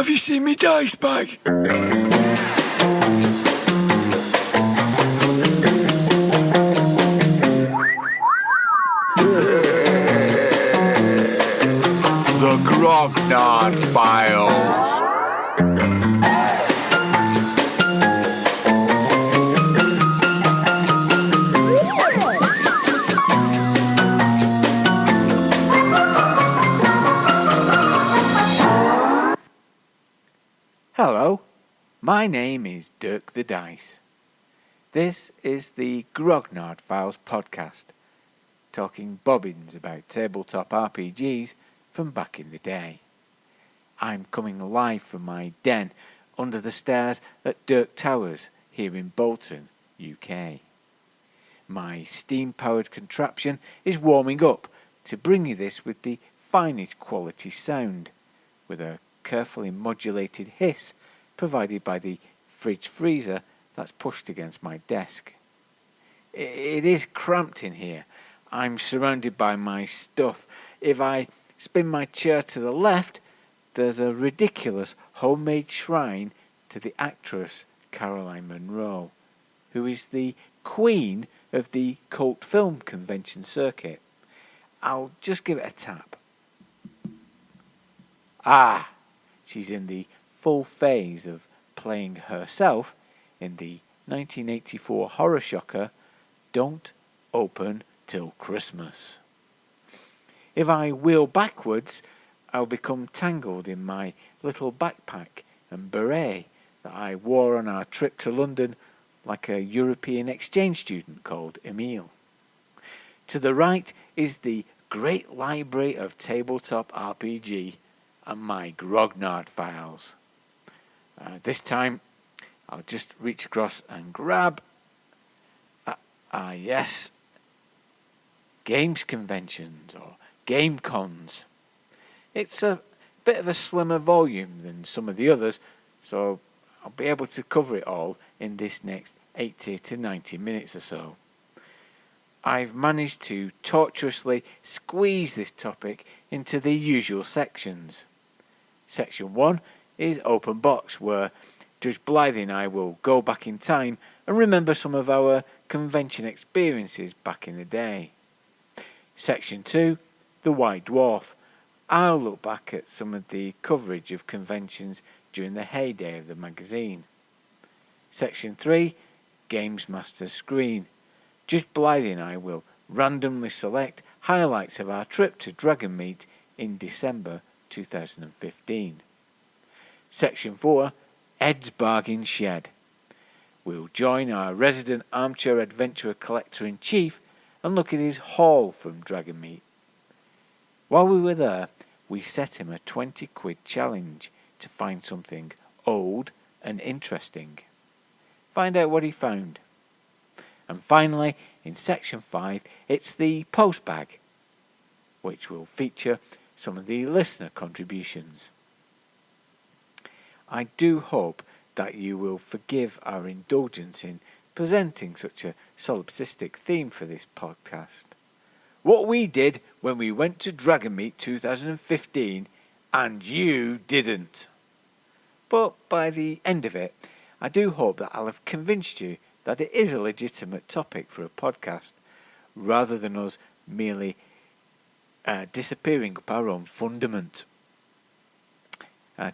Have you seen me dice bag? The Grognard Files. Hello, my name is Dirk the Dice. This is the Grognard Files podcast, talking bobbins about tabletop RPGs from back in the day. I'm coming live from my den under the stairs at Dirk Towers here in Bolton, UK. My steam-powered contraption is warming up to bring you this with the finest quality sound, with a carefully modulated hiss provided by the fridge freezer that's pushed against my desk. It is cramped in here. I'm surrounded by my stuff. If I spin my chair to the left, there's a ridiculous homemade shrine to the actress Caroline Munro, who is the queen of the cult film convention circuit. I'll just give it a tap. Ah! She's in the full phase of playing herself in the 1984 horror shocker Don't Open Till Christmas. If I wheel backwards, I'll become tangled in my little backpack and beret that I wore on our trip to London like a European exchange student called Emile. To the right is the great library of tabletop RPG and my Grognard Files. This time, I'll just reach across and grab, yes, games conventions or game cons. It's a bit of a slimmer volume than some of the others, so I'll be able to cover it all in this next 80 to 90 minutes or so. I've managed to tortuously squeeze this topic into the usual sections. Section 1 is Open Box, where Judge Blythy and I will go back in time and remember some of our convention experiences back in the day. Section 2, The White Dwarf. I'll look back at some of the coverage of conventions during the heyday of the magazine. Section 3, GAMESMASTER'S Screen. Judge Blythy and I will randomly select highlights of our trip to Dragonmeet in December 2015. Section 4, Ed's Bargain Shed. We'll join our resident Armchair Adventurer Collector-in-Chief and look at his haul from Dragonmeet. While we were there, we set him a 20 quid challenge to find something old and interesting. Find out what he found. And finally, in Section 5, it's the post bag, which will feature some of the listener contributions. I do hope that you will forgive our indulgence in presenting such a solipsistic theme for this podcast. What we did when we went to Dragonmeet 2015 and you didn't. But by the end of it, I do hope that I'll have convinced you that it is a legitimate topic for a podcast, rather than us merely disappearing up our own fundament.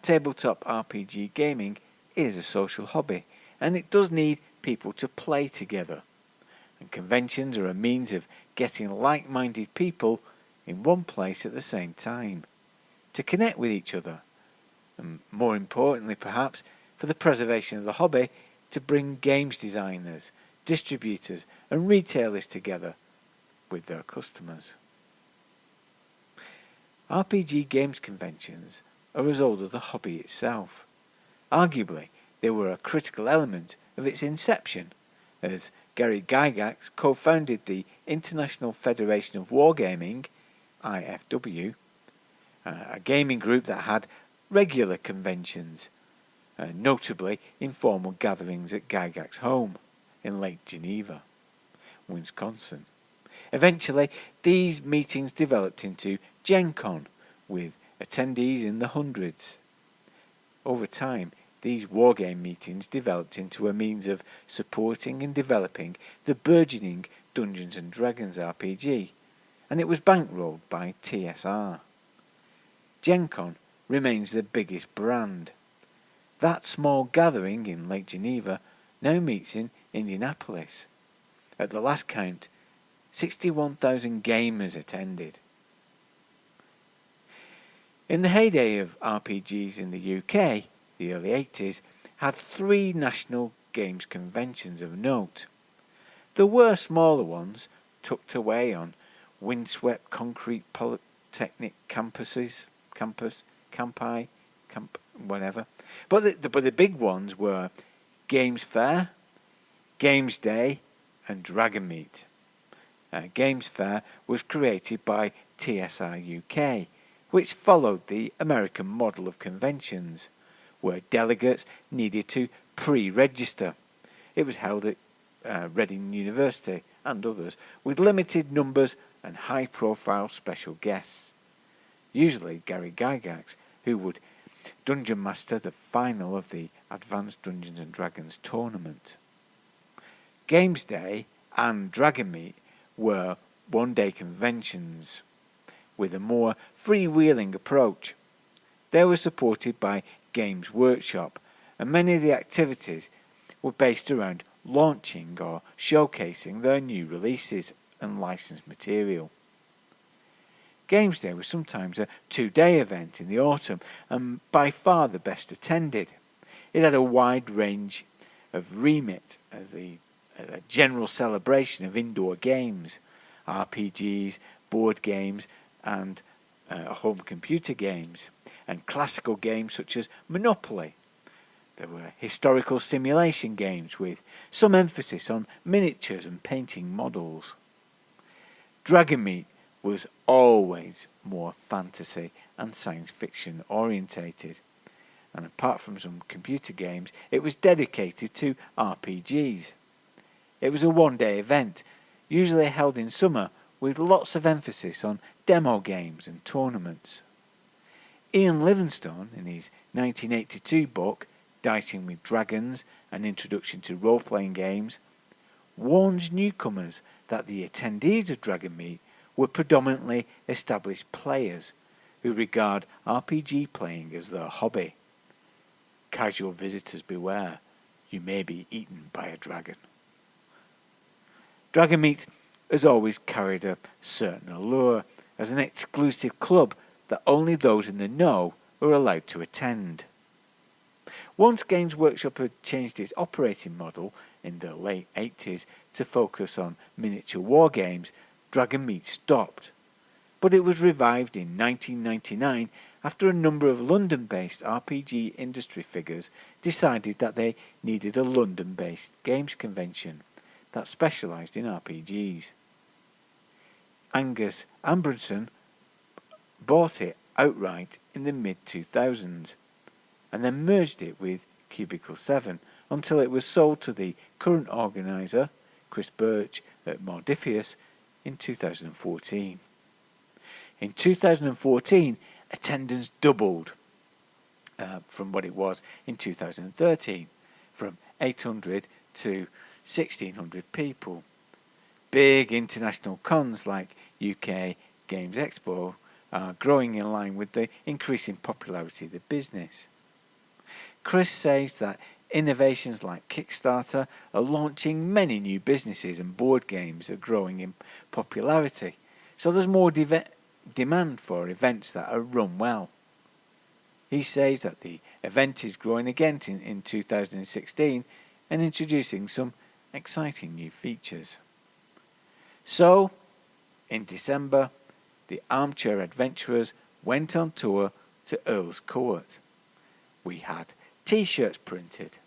Tabletop RPG gaming is a social hobby, and it does need people to play together. And conventions are a means of getting like-minded people in one place at the same time, to connect with each other, and more importantly perhaps, for the preservation of the hobby, to bring games designers, distributors and retailers together with their customers. RPG games conventions are as old as the hobby itself. Arguably, they were a critical element of its inception, as Gary Gygax co-founded the International Federation of Wargaming, IFW, a gaming group that had regular conventions, notably informal gatherings at Gygax's home in Lake Geneva, Wisconsin. Eventually, these meetings developed into Gen Con, with attendees in the hundreds. over time, these wargame meetings developed into a means of supporting and developing the burgeoning Dungeons & Dragons RPG, and it was bankrolled by TSR. Gen Con remains the biggest brand. That small gathering in Lake Geneva now meets in Indianapolis. At the last count, 61,000 gamers attended. In the heyday of RPGs in the UK, the early 80s, had 3 national games conventions of note. There were smaller ones tucked away on windswept concrete polytechnic whatever. But the big ones were Games Fair, Games Day, and Dragonmeet. Games Fair was created by TSR UK, which followed the American model of conventions, where delegates needed to pre-register. It was held at Reading University and others, with limited numbers and high-profile special guests. Usually Gary Gygax, who would Dungeon Master the final of the Advanced Dungeons & Dragons tournament. Games Day and Dragonmeet were one-day conventions with a more freewheeling approach. They were supported by Games Workshop, and many of the activities were based around launching or showcasing their new releases and licensed material. Games Day was sometimes a 2-day event in the autumn, and by far the best attended. It had a wide range of remit as a general celebration of indoor games, RPGs, board games, and home computer games, and classical games such as Monopoly. There were historical simulation games with some emphasis on miniatures and painting models. Dragonmeet was always more fantasy and science fiction orientated, and apart from some computer games, it was dedicated to RPGs. It was a one-day event, usually held in summer, with lots of emphasis on demo games and tournaments. Ian Livingstone, in his 1982 book, Dicing with Dragons, An Introduction to Role-Playing Games, warns newcomers that the attendees of Dragonmeet were predominantly established players who regard RPG playing as their hobby. Casual visitors beware, you may be eaten by a dragon. Dragonmeet has always carried a certain allure as an exclusive club that only those in the know were allowed to attend. Once Games Workshop had changed its operating model in the late 80s to focus on miniature war games, Dragonmeet stopped. But it was revived in 1999 after a number of London-based RPG industry figures decided that they needed a London-based games convention that specialised in RPGs. Angus Ambronson bought it outright in the mid-2000s and then merged it with Cubicle 7 until it was sold to the current organiser, Chris Birch at Mordifius, in 2014. In 2014, attendance doubled from what it was in 2013, from 800 to 1,600 people. Big international cons like UK Games Expo are growing in line with the increasing popularity of the business. Chris says that innovations like Kickstarter are launching many new businesses and board games are growing in popularity, so there's more demand for events that are run well. He says that the event is growing again in 2016 and introducing some exciting new features. So, in December, the Armchair Adventurers went on tour to Earl's Court. We had T-shirts printed.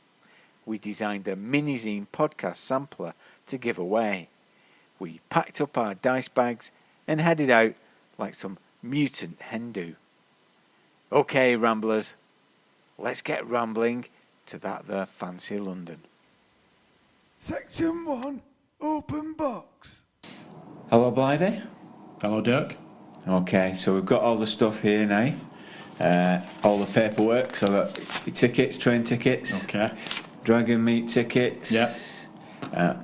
We designed a mini-zine podcast sampler to give away. We packed up our dice bags and headed out like some mutant hen do. Okay, ramblers, let's get rambling to that there fancy London. Section 1, open box. Hello, Blythy. Hello, Dirk. Okay, so we've got all the stuff here now. all the paperwork. So I've got your tickets, train tickets, Okay. Dragonmeet tickets, Yeah.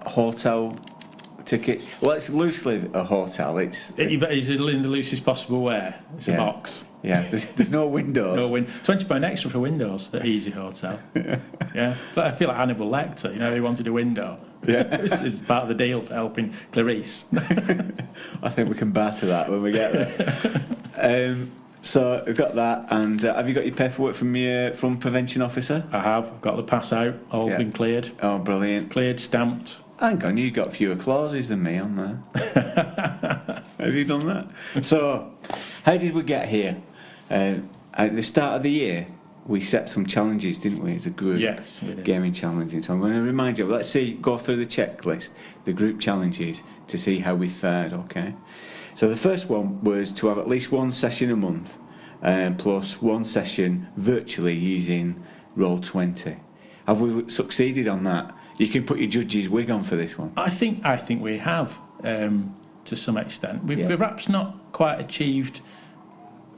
Hotel ticket. Well, it's loosely a hotel. Is it in the loosest possible way? It's a box. Yeah, there's no windows. No £20 extra for windows at Easy Hotel. Yeah, but I feel like Hannibal Lecter. You know, he wanted a window. Yeah, it's part of the deal for helping Clarice. I think we can barter that when we get there. So we've got that, and have you got your paperwork from prevention officer? I have. I've got the pass out. All been cleared. Oh, brilliant! Cleared, stamped. Hang on, you've got fewer clauses than me on there. Have you done that? So, how did we get here? At the start of the year, we set some challenges, didn't we, as a group? Yes, we did. Gaming challenges. So I'm going to remind you, let's go through the checklist, the group challenges, to see how we fared, okay? So the first one was to have at least one session a month, plus one session virtually using Roll20. Have we succeeded on that? You can put your judge's wig on for this one. I think we have, to some extent. We've perhaps not quite achieved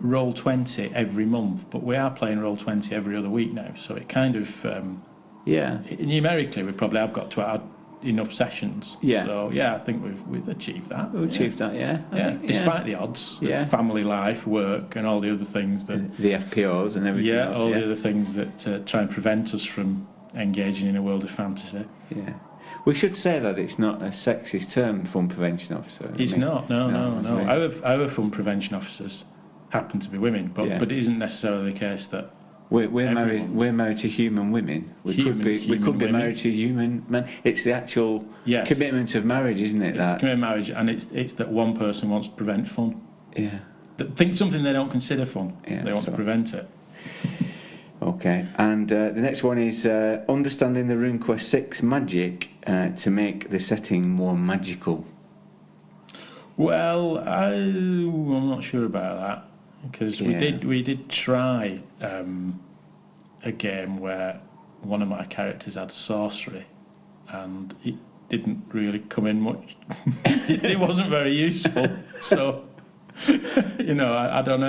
Roll20 every month, but we are playing Roll20 every other week now. So it kind of numerically we probably have got to add enough sessions. Yeah. So I think we've achieved that. We've achieved that. Yeah. Despite the odds, family life, work, and all the other things that the FPOs and everything. Yeah, all the other things that try and prevent us from engaging in a world of fantasy. Yeah. We should say that it's not a sexist term, fun prevention officer. It's not. No. Our fun prevention officers happen to be women, but it isn't necessarily the case that we're married. We're married to human women. We could be married to human men. It's the actual commitment of marriage, isn't it? It's commitment of marriage, and it's that one person wants to prevent fun. Yeah. Think something they don't consider fun. Yeah, they want to prevent it. Okay, and the next one is understanding the RuneQuest 6 magic to make the setting more magical. Well, I'm not sure about that, because we did try a game where one of my characters had sorcery, and it didn't really come in much. It wasn't very useful, so. I don't know. I don't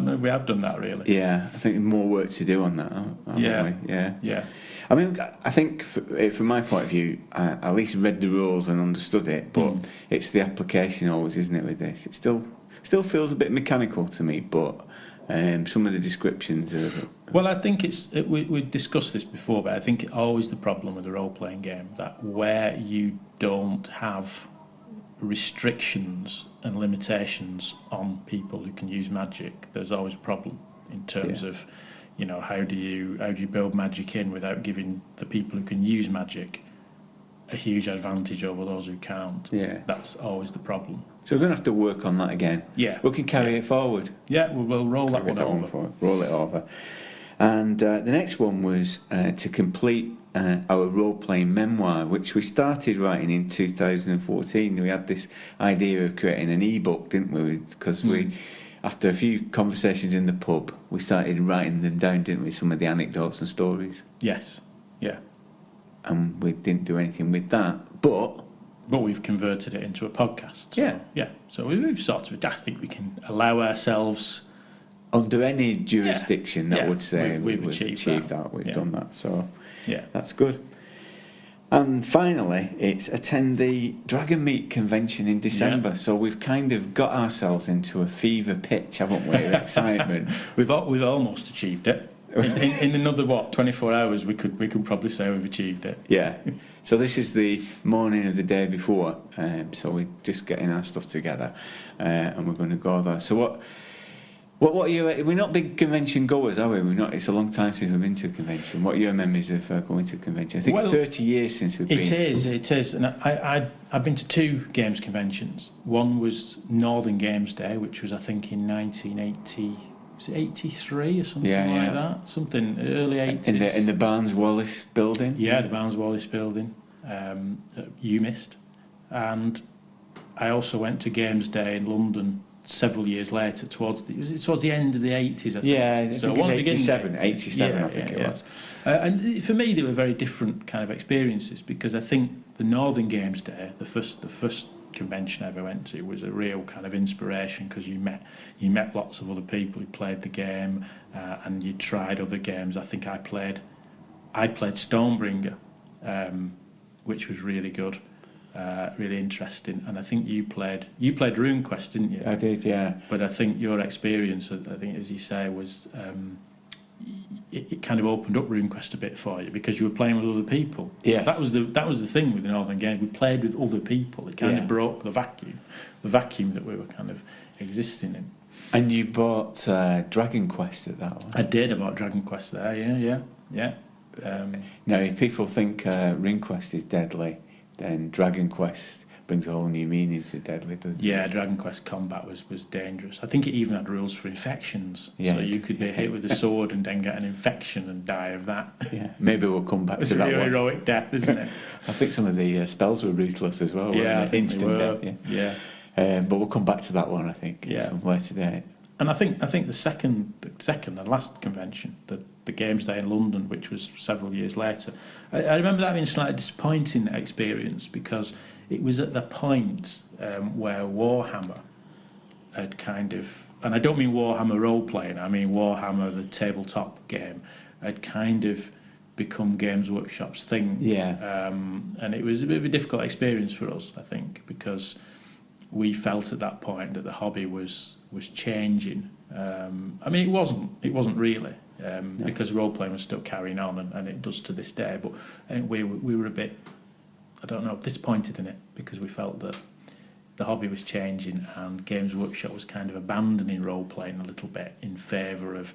know if we have done that really. Yeah, I think more work to do on that. Yeah. I mean, I think from my point of view, I at least read the rules and understood it, but it's the application always, isn't it? With this, it still feels a bit mechanical to me, but some of the descriptions are. Well, I think we discussed this before, but I think it's always the problem with a role-playing game that where you don't have restrictions and limitations on people who can use magic, there's always a problem in terms of how do you build magic in without giving the people who can use magic a huge advantage over those who can't. That's always the problem. So we're going to have to work on that again. We can carry it forward. We'll roll that one over. Roll it over. And the next one was to complete our role-playing memoir, which we started writing in 2014. We had this idea of creating an e-book, didn't we? Because we, after a few conversations in the pub, we started writing them down, didn't we? Some of the anecdotes and stories. Yes. Yeah. And we didn't do anything with that, but we've converted it into a podcast. So, So we've sort of. I think we can allow ourselves. Under any jurisdiction, that would say we've achieved that. We've done that. So. Yeah, that's good. And finally, it's attend the Dragonmeet convention in December. So we've kind of got ourselves into a fever pitch, haven't we? Of excitement. We've almost achieved it. In another 24 hours, we could probably say we've achieved it. Yeah. So this is the morning of the day before. So we're just getting our stuff together, and we're going to go there. So what are you? We're not big convention goers, are we? We're not. It's a long time since we've been to a convention. What are your memories of going to a convention? I think 30 years since we've been. It is. And I've been to 2 games conventions. One was Northern Games Day, which was I think in 1980. Was it 83 or something like that? Something early 80s. In the Barnes Wallis building. Yeah, the Barnes Wallis building. You missed, and I also went to Games Day in London several years later, towards the end of the 80s, I think. Yeah, so I think it's 87, I think it was. And for me, they were very different kind of experiences, because I think the Northern Games Day, the first convention I ever went to was a real kind of inspiration, because you met lots of other people who played the game, and you tried other games. I think I played Stonebringer, which was really good, really interesting. And I think you played RuneQuest, didn't you? I did, yeah. But I think your experience, I think, as you say, was it kind of opened up RuneQuest a bit for you, because you were playing with other people. Yes. That was the thing with the Northern game. We played with other people. It kind of broke the vacuum that we were kind of existing in. And you bought Dragon Quest at that one? I did. I bought Dragon Quest there. Yeah. Now, if people think RuneQuest is deadly, then Dragon Quest brings a whole new meaning to deadly, doesn't it? Yeah, Dragon Quest combat was dangerous. I think it even had rules for infections. Yeah, so you could be hit with a sword and then get an infection and die of that. Yeah, maybe we'll come back to that one. It's a heroic death, isn't it? I think some of the spells were ruthless as well. Yeah, I think instant they were. death. Yeah. But we'll come back to that one, I think, somewhere today. And I think the second and last convention, the Games Day in London, which was several years later, I remember that being a slightly disappointing experience, because it was at the point where Warhammer had kind of, and I don't mean Warhammer role-playing, I mean Warhammer, the tabletop game, had kind of become Games Workshop's thing. Yeah. And it was a bit of a difficult experience for us, I think, because we felt at that point that the hobby was changing. I mean, it wasn't really, because role-playing was still carrying on, and it does to this day, but I think we were a bit, I don't know, disappointed in it, because we felt that the hobby was changing and Games Workshop was kind of abandoning role-playing a little bit in favour of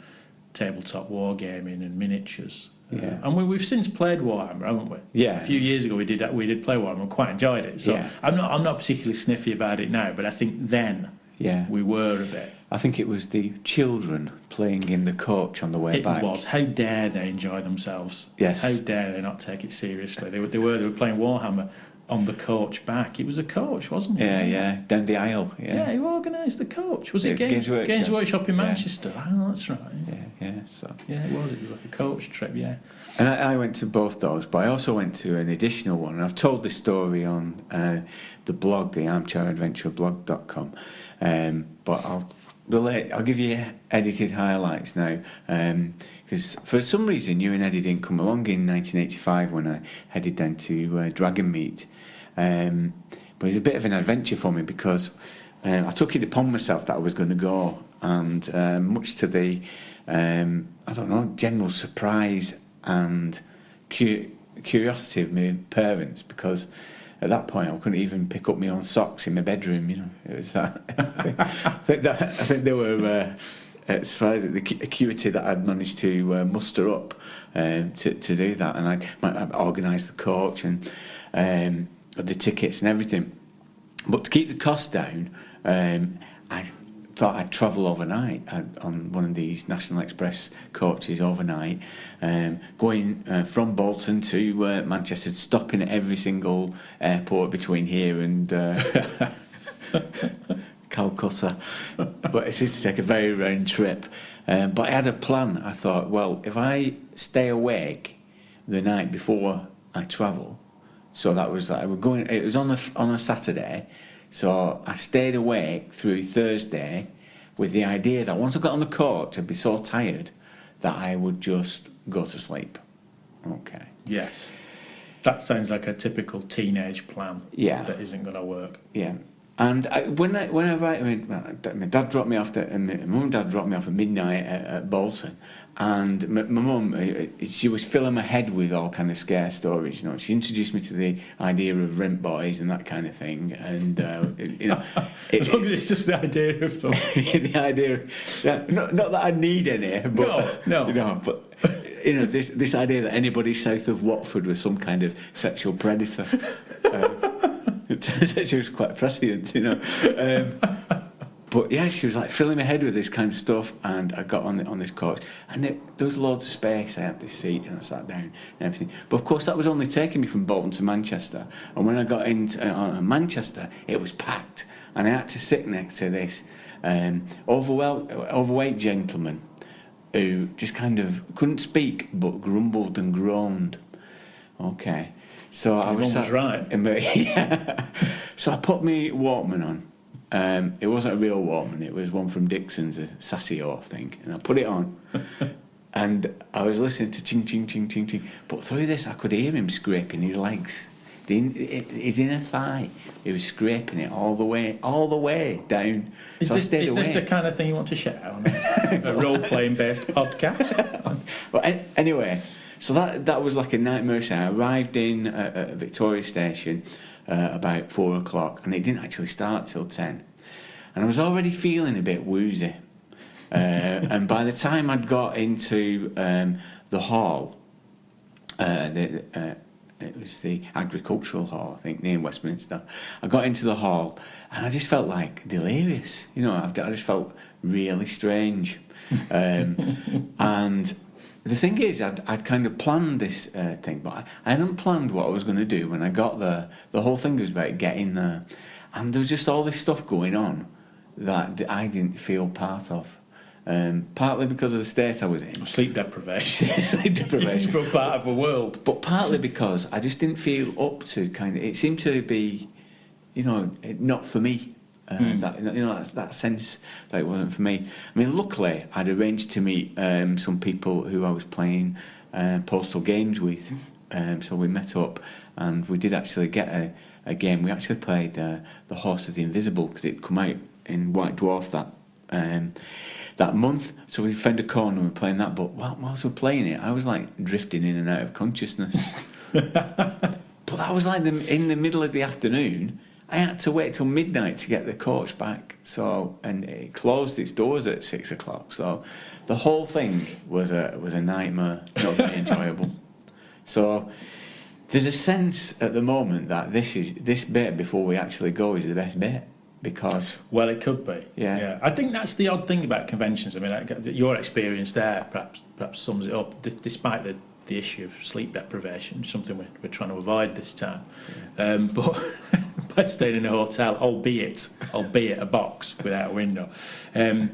tabletop wargaming and miniatures. Yeah. And we've since played Warhammer, haven't we? Yeah. A few years ago we did play Warhammer and quite enjoyed it. So I'm not particularly sniffy about it now, but I think then we were a bit. I think it was the children playing in the coach on the way back. It was. How dare they enjoy themselves? Yes. How dare they not take it seriously? They were playing Warhammer on the coach back. It was a coach, wasn't it? Yeah. Down the aisle. Yeah, who organised the coach? Was it Games Workshop in Manchester? Oh, that's right. Yeah. So. Yeah, it was. It was like a coach trip. Yeah. And I went to both those, but I also went to an additional one. And I've told this story on the blog, the armchairadventurerblog.com. But I'll give you edited highlights now, because for some reason you and Eddie didn't come along in 1985 when I headed down to Dragonmeet. But it was a bit of an adventure for me, because I took it upon myself that I was going to go, and much to the general surprise and curiosity of my parents, because at that point I couldn't even pick up my own socks in my bedroom. It was that. I think they were surprised at the acuity that I'd managed to muster up to do that, and I organised the coach and the tickets and everything. But to keep the cost down, I thought I'd travel overnight on one of these National Express coaches overnight, going from Bolton to Manchester, stopping at every single airport between here and Calcutta. But it seemed to take a very round trip. But I had a plan. I thought, well, if I stay awake the night before I travel, so that was like it was on a Saturday. So I stayed awake through Thursday with the idea that once I got on the coach, I'd be so tired that I would just go to sleep. Okay. Yes. That sounds like a typical teenage plan. Yeah. That isn't going to work. Yeah. And my dad dropped me off. My mum and dad dropped me off at midnight at Bolton, and my mum, she was filling my head with all kind of scare stories. She introduced me to the idea of rent boys and that kind of thing, and as long as it's just the idea of them. The idea, not that I need any, but no. But this idea that anybody south of Watford was some kind of sexual predator. It turns out she was quite prescient, But yeah, she was like filling my head with this kind of stuff, and I got on this coach, and there was loads of space. I had this seat, and I sat down and everything. But of course, that was only taking me from Bolton to Manchester, and when I got into Manchester, it was packed, and I had to sit next to this overweight gentleman who just kind of couldn't speak but grumbled and groaned. Okay. So I was was right. Yeah. So I put my Walkman on. It wasn't a real Walkman. It was one from Dixon's, a Sassio thing, and I put it on. And I was listening to ching, ching, ching, ching, ching. But through this, I could hear him scraping his legs. His inner thigh. He was scraping it all the way down. Is this the kind of thing you want to share on a role-playing based podcast? But anyway, so that was like a nightmare. So I arrived in at Victoria Station about 4 o'clock, and it didn't actually start till 10. And I was already feeling a bit woozy. And by the time I'd got into the hall, it was the agricultural hall, I think, near Westminster. I got into the hall and I just felt like delirious. I just felt really strange. And the thing is, I'd kind of planned this thing, but I hadn't planned what I was going to do when I got there. The whole thing was about getting there. And there was just all this stuff going on that I didn't feel part of. Partly because of the state I was in. Sleep deprivation. Sleep deprivation. From part of the world. But partly because I just didn't feel up to it seemed to be, not for me. That sense that it wasn't for me. I mean, luckily, I'd arranged to meet some people who I was playing postal games with. So we met up and we did actually get a game. We actually played The Horse of the Invisible because it'd come out in White Dwarf that month, so we found a corner and we were playing that. But whilst we were playing it, I was like drifting in and out of consciousness. But that was like in the middle of the afternoon. I had to wait till midnight to get the coach back. And it closed its doors at 6 o'clock. So the whole thing was a nightmare, not very enjoyable. So there's a sense at the moment that this bit before we actually go is the best bit. Because it could be. Yeah. I think that's the odd thing about conventions. I mean, your experience there perhaps sums it up. Despite the issue of sleep deprivation, something we're trying to avoid this time. Yeah. But by staying in a hotel, albeit a box without a window, I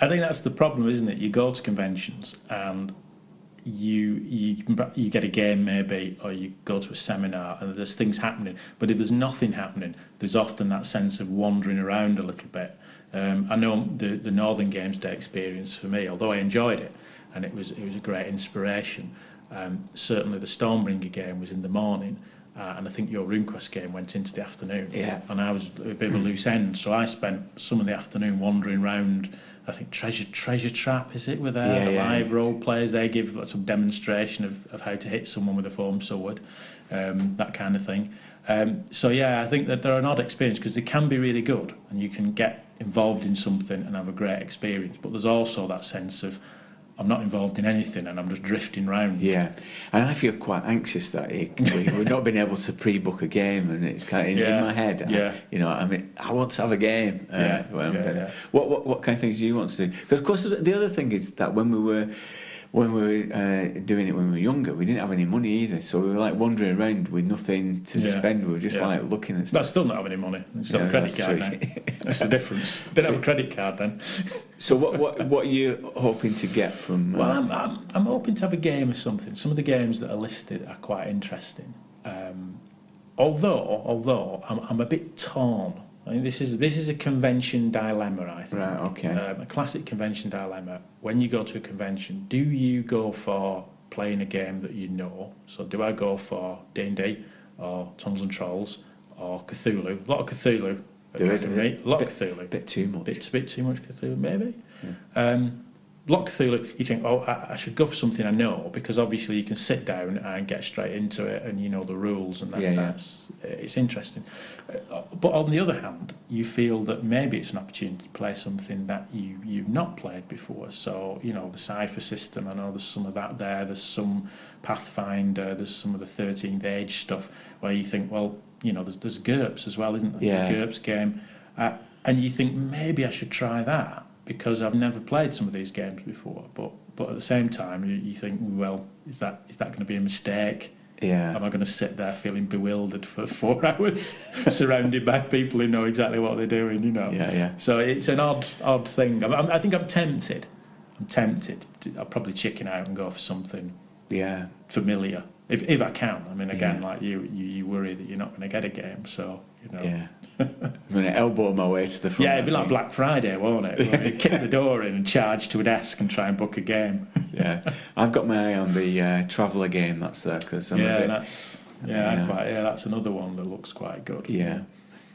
think that's the problem, isn't it? You go to conventions and you get a game maybe, or you go to a seminar and there's things happening, but if there's nothing happening, there's often that sense of wandering around a little bit. I know the Northern Games Day experience for me, although I enjoyed it and it was a great inspiration, certainly the Stormbringer game was in the morning, and I think your RuneQuest game went into the afternoon, and I was a bit of a loose end, so I spent some of the afternoon wandering around. I think Treasure Trap, is it, with the live role players? They give some demonstration of how to hit someone with a foam sword, that kind of thing. So I think that they're an odd experience because they can be really good and you can get involved in something and have a great experience, but there's also that sense of I'm not involved in anything and I'm just drifting round. Yeah, and I feel quite anxious that we've not been able to pre-book a game, and it's kind of in my head. I want to have a game. What kind of things do you want to do? Because of course the other thing is that when we were doing it when we were younger, we didn't have any money either, so we were like wandering around with nothing to spend. We were just like looking at stuff. But still not having any money. You still have a credit card now. That's the difference. Didn't have a credit card then. So what are you hoping to get from? Well, I'm hoping to have a game or something. Some of the games that are listed are quite interesting. Although I'm a bit torn. I think this is a convention dilemma, I think. Right, okay. A classic convention dilemma. When you go to a convention, do you go for playing a game that you know? So do I go for D&D or Tunnels and Trolls or Cthulhu? A lot of Cthulhu. Dragonmeet. A lot of Cthulhu. Bit too much. Bit too much Cthulhu, maybe. Yeah. Lot of Cthulhu, you think, I should go for something I know, because obviously you can sit down and get straight into it and you know the rules, and that's it's interesting. But on the other hand, you feel that maybe it's an opportunity to play something that you've not played before. So, the Cypher system, I know there's some of that there, there's some Pathfinder, there's some of the 13th Age stuff, where you think, well, there's GURPS as well, isn't there? Yeah. The GURPS game. And you think, maybe I should try that, because I've never played some of these games before, but at the same time you think, well, is that going to be a mistake? Yeah. Am I going to sit there feeling bewildered for 4 hours, surrounded by people who know exactly what they're doing? Yeah. So it's an odd thing. I think I'm tempted. I'll probably chicken out and go for something familiar. if I can. I mean, again, Yeah. like you worry that you're not going to get a game, so Yeah. I'm going to elbow my way to the front. Yeah, it'd be like Black Friday, won't it? Where you kick the door in and charge to a desk and try and book a game. Yeah, I've got my eye on the Traveller game that's there because that's another one that looks quite good. Yeah.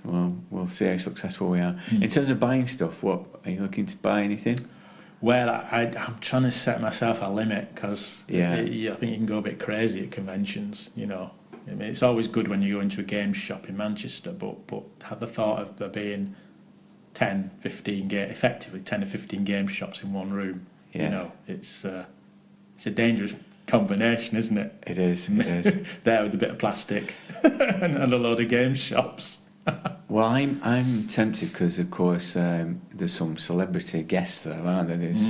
Well, we'll see how successful we are. In terms of buying stuff, what are you looking to buy? Anything? Well, I'm trying to set myself a limit because I think you can go a bit crazy at conventions. I mean, it's always good when you go into a game shop in Manchester, but have the thought of there being 10, 15 effectively 10 or 15 game shops in one room. Yeah. It's a dangerous combination, isn't it? It is. There with a bit of plastic and a load of game shops. Well, I'm tempted because, of course, there's some celebrity guests there, aren't there? There's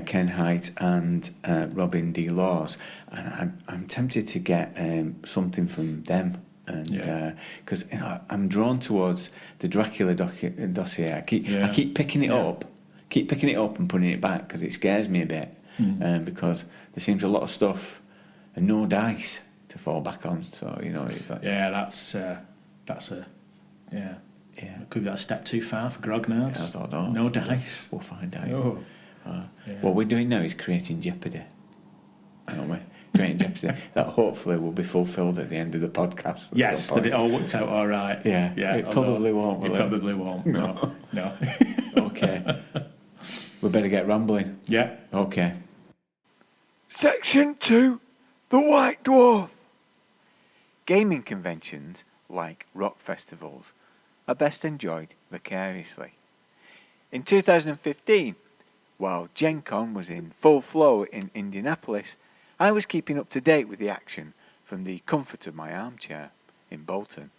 Ken Height and Robin D. Laws, and I'm tempted to get something from them, and because I'm drawn towards the Dracula dossier. I keep picking it up, and putting it back because it scares me a bit, because there seems a lot of stuff and no dice to fall back on. So Could be that step too far for grognards. Yeah, I thought, no. No dice. We'll find out. Oh. What we're doing now is creating jeopardy. Aren't we? Creating jeopardy. That hopefully will be fulfilled at the end of the podcast. Yes, that it all worked out all right. Yeah. It probably won't. It probably won't. No. Okay. We better get rambling. Yeah. Okay. Section 2, the White Dwarf. Gaming conventions, like rock festivals, are best enjoyed vicariously. In 2015, while Gen Con was in full flow in Indianapolis, I was keeping up to date with the action from the comfort of my armchair in Bolton.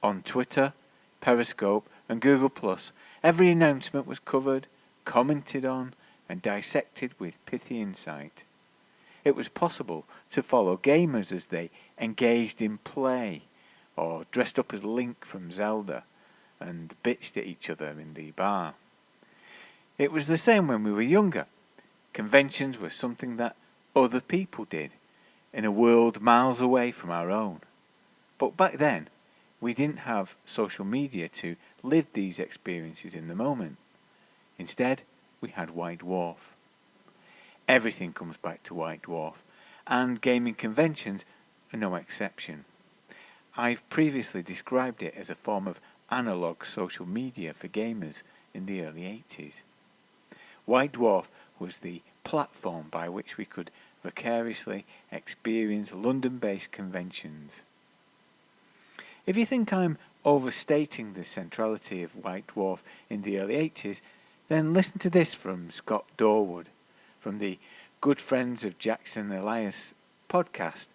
On Twitter, Periscope and Google+, every announcement was covered, commented on and dissected with pithy insight. It was possible to follow gamers as they engaged in play, or dressed up as Link from Zelda and bitched at each other in the bar. It was the same when we were younger. Conventions were something that other people did, in a world miles away from our own. But back then, we didn't have social media to live these experiences in the moment. Instead, we had White Dwarf. Everything comes back to White Dwarf, and gaming conventions are no exception. I've previously described it as a form of analogue social media for gamers in the early 80s. White Dwarf was the platform by which we could vicariously experience London-based conventions. If you think I'm overstating the centrality of White Dwarf in the early 80s, then listen to this from Scott Dorwood, from the Good Friends of Jackson Elias podcast.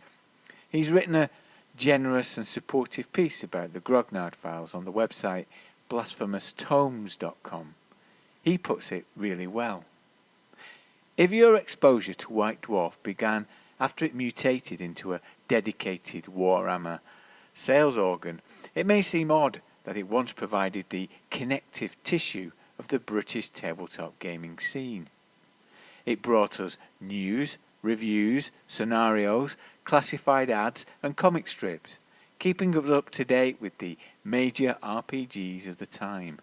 He's written a generous and supportive piece about the Grognard files on the website blasphemoustomes.com. He puts it really well. If your exposure to White Dwarf began after it mutated into a dedicated Warhammer sales organ, it may seem odd that it once provided the connective tissue of the British tabletop gaming scene. It brought us news, reviews, scenarios, classified ads and comic strips, keeping us up to date with the major RPGs of the time.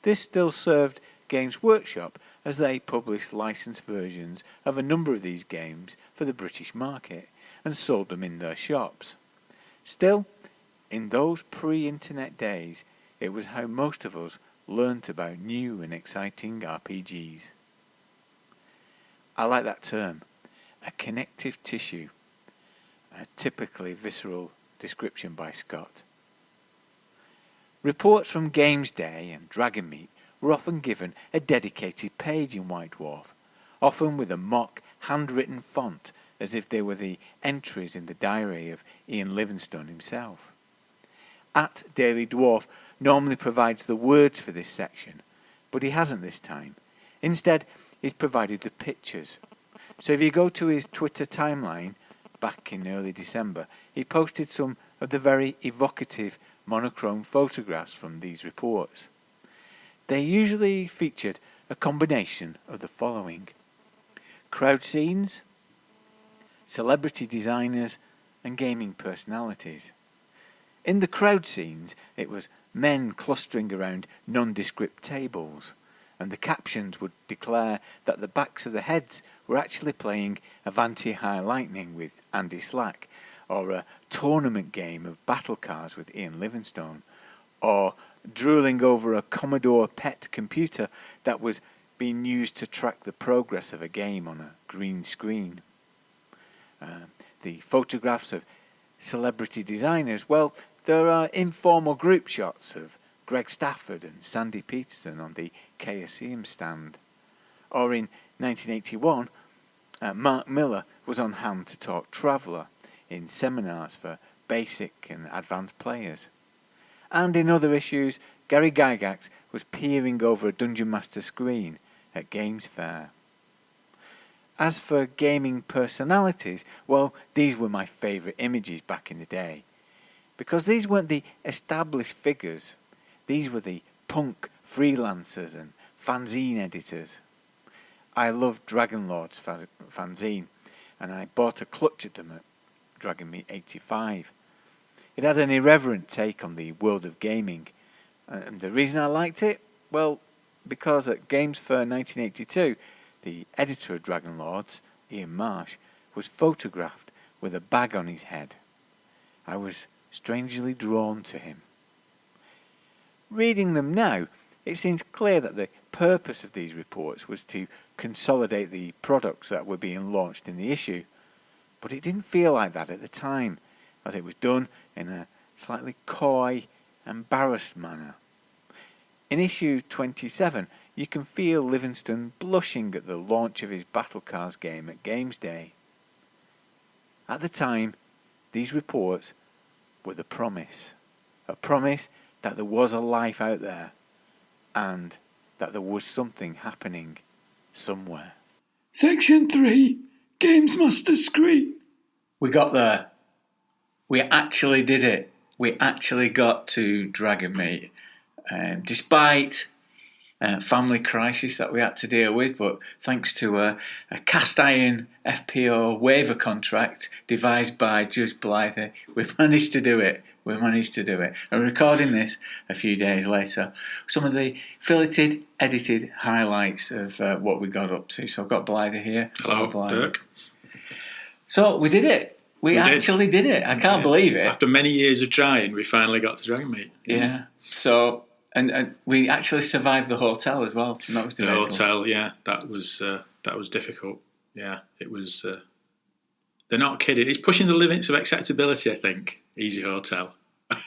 This still served Games Workshop as they published licensed versions of a number of these games for the British market and sold them in their shops. Still, in those pre-internet days, it was how most of us learnt about new and exciting RPGs. I like that term, a connective tissue, a typically visceral description by Scott. Reports from Games Day and Dragonmeet were often given a dedicated page in White Dwarf, often with a mock handwritten font as if they were the entries in the diary of Ian Livingstone himself. @Daily Dwarf normally provides the words for this section, but he hasn't this time. Instead, he's provided the pictures. So if you go to his Twitter timeline, back in early December, he posted some of the very evocative monochrome photographs from these reports. They usually featured a combination of the following: crowd scenes, celebrity designers, and gaming personalities. In the crowd scenes, it was men clustering around nondescript tables, and the captions would declare that the backs of the heads were actually playing Avanti High Lightning with Andy Slack, or a tournament game of battle cards with Ian Livingstone, or drooling over a Commodore PET computer that was being used to track the progress of a game on a green screen. The photographs of celebrity designers, well, there are informal group shots of Greg Stafford and Sandy Peterson on the KSEM stand. Or in 1981, Mark Miller was on hand to talk Traveller in seminars for basic and advanced players. And in other issues, Gary Gygax was peering over a Dungeon Master screen at Games Fair. As for gaming personalities, well, these were my favourite images back in the day. Because these weren't the established figures, these were the punk freelancers and fanzine editors. I loved Dragonlord's fanzine, and I bought a clutch at them at Dragonmeet 85. It had an irreverent take on the world of gaming, and the reason I liked it? Well, because at Games Fair 1982, the editor of Dragonlords, Ian Marsh, was photographed with a bag on his head. I was strangely drawn to him. Reading them now, it seems clear that the purpose of these reports was to consolidate the products that were being launched in the issue, but it didn't feel like that at the time, as it was done in a slightly coy, embarrassed manner. In issue 27, you can feel Livingstone blushing at the launch of his Battle Cards game at Games Day. At the time, these reports were the promise. A promise that there was a life out there and that there was something happening somewhere. Section 3, GAMESMASTER'S screen. We got there. We actually did it. We actually got to Dragonmeet. Despite family crisis that we had to deal with, but thanks to a cast iron FPO waiver contract devised by Judge Blythy, we managed to do it. And recording this a few days later, some of the filleted, edited highlights of what we got up to. So I've got Blythy here. Hello, Blythy. Dirk. So we did it. We actually did it. I can't believe it. After many years of trying, we finally got to Dragonmeet. Yeah. So, and we actually survived the hotel as well. That was the hotel, yeah. That was difficult. Yeah, it was. They're not kidding. It's pushing the limits of acceptability, I think. Easy Hotel.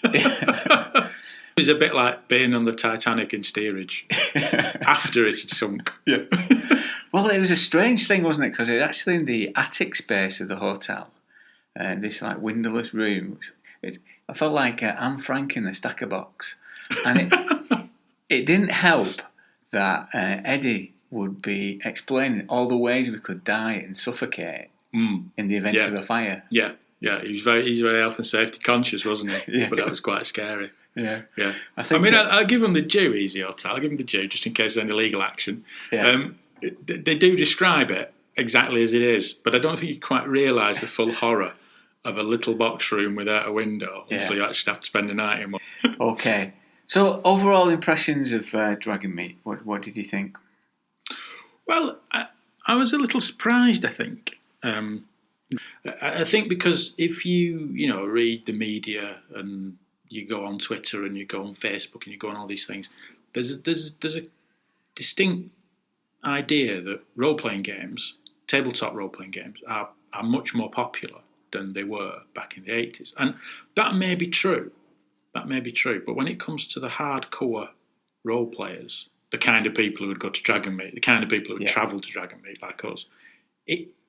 It was a bit like being on the Titanic in steerage after it had sunk. Yeah. Well, it was a strange thing, wasn't it? Because it was actually in the attic space of the hotel, and this like windowless room. I felt like Anne Frank in the Stacker Box, and it didn't help that Eddie would be explaining all the ways we could die and suffocate in the event of a fire. Yeah, yeah, he's very health and safety conscious, wasn't he? Yeah. But that was quite scary. Yeah, yeah. I'll give them the due, Easy Hotel. I'll give them the due, just in case there's any legal action. Yeah. They do describe it exactly as it is, but I don't think you quite realise the full horror of a little box room without a window, so you actually have to spend the night in one. Okay. So, overall impressions of Dragonmeet, what did you think? Well, I was a little surprised, I think. I think because if you read the media and you go on Twitter and you go on Facebook and you go on all these things, there's a distinct idea that role-playing games, tabletop role-playing games, are much more popular than they were back in the 80s. And that may be true. But when it comes to the hardcore role players, the kind of people who would go to Dragonmeet, the kind of people who would travel to Dragonmeet like us,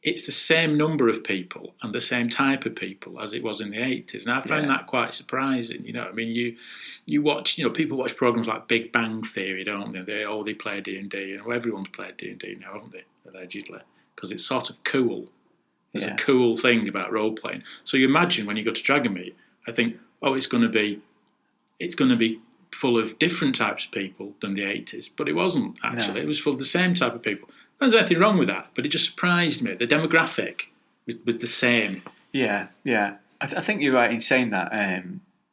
it's the same number of people and the same type of people as it was in the 80s. And I found that quite surprising. You watch, people watch programs like Big Bang Theory, don't they? They play D&D, and everyone's played D&D now, haven't they? Allegedly, because it's sort of cool. There's a cool thing about role playing. So you imagine when you go to Dragonmeet, I think, it's going to be full of different types of people than the 80s, but it wasn't actually. No. It was full of the same type of people. There's nothing wrong with that, but it just surprised me. The demographic was the same. Yeah. I think you're right in saying that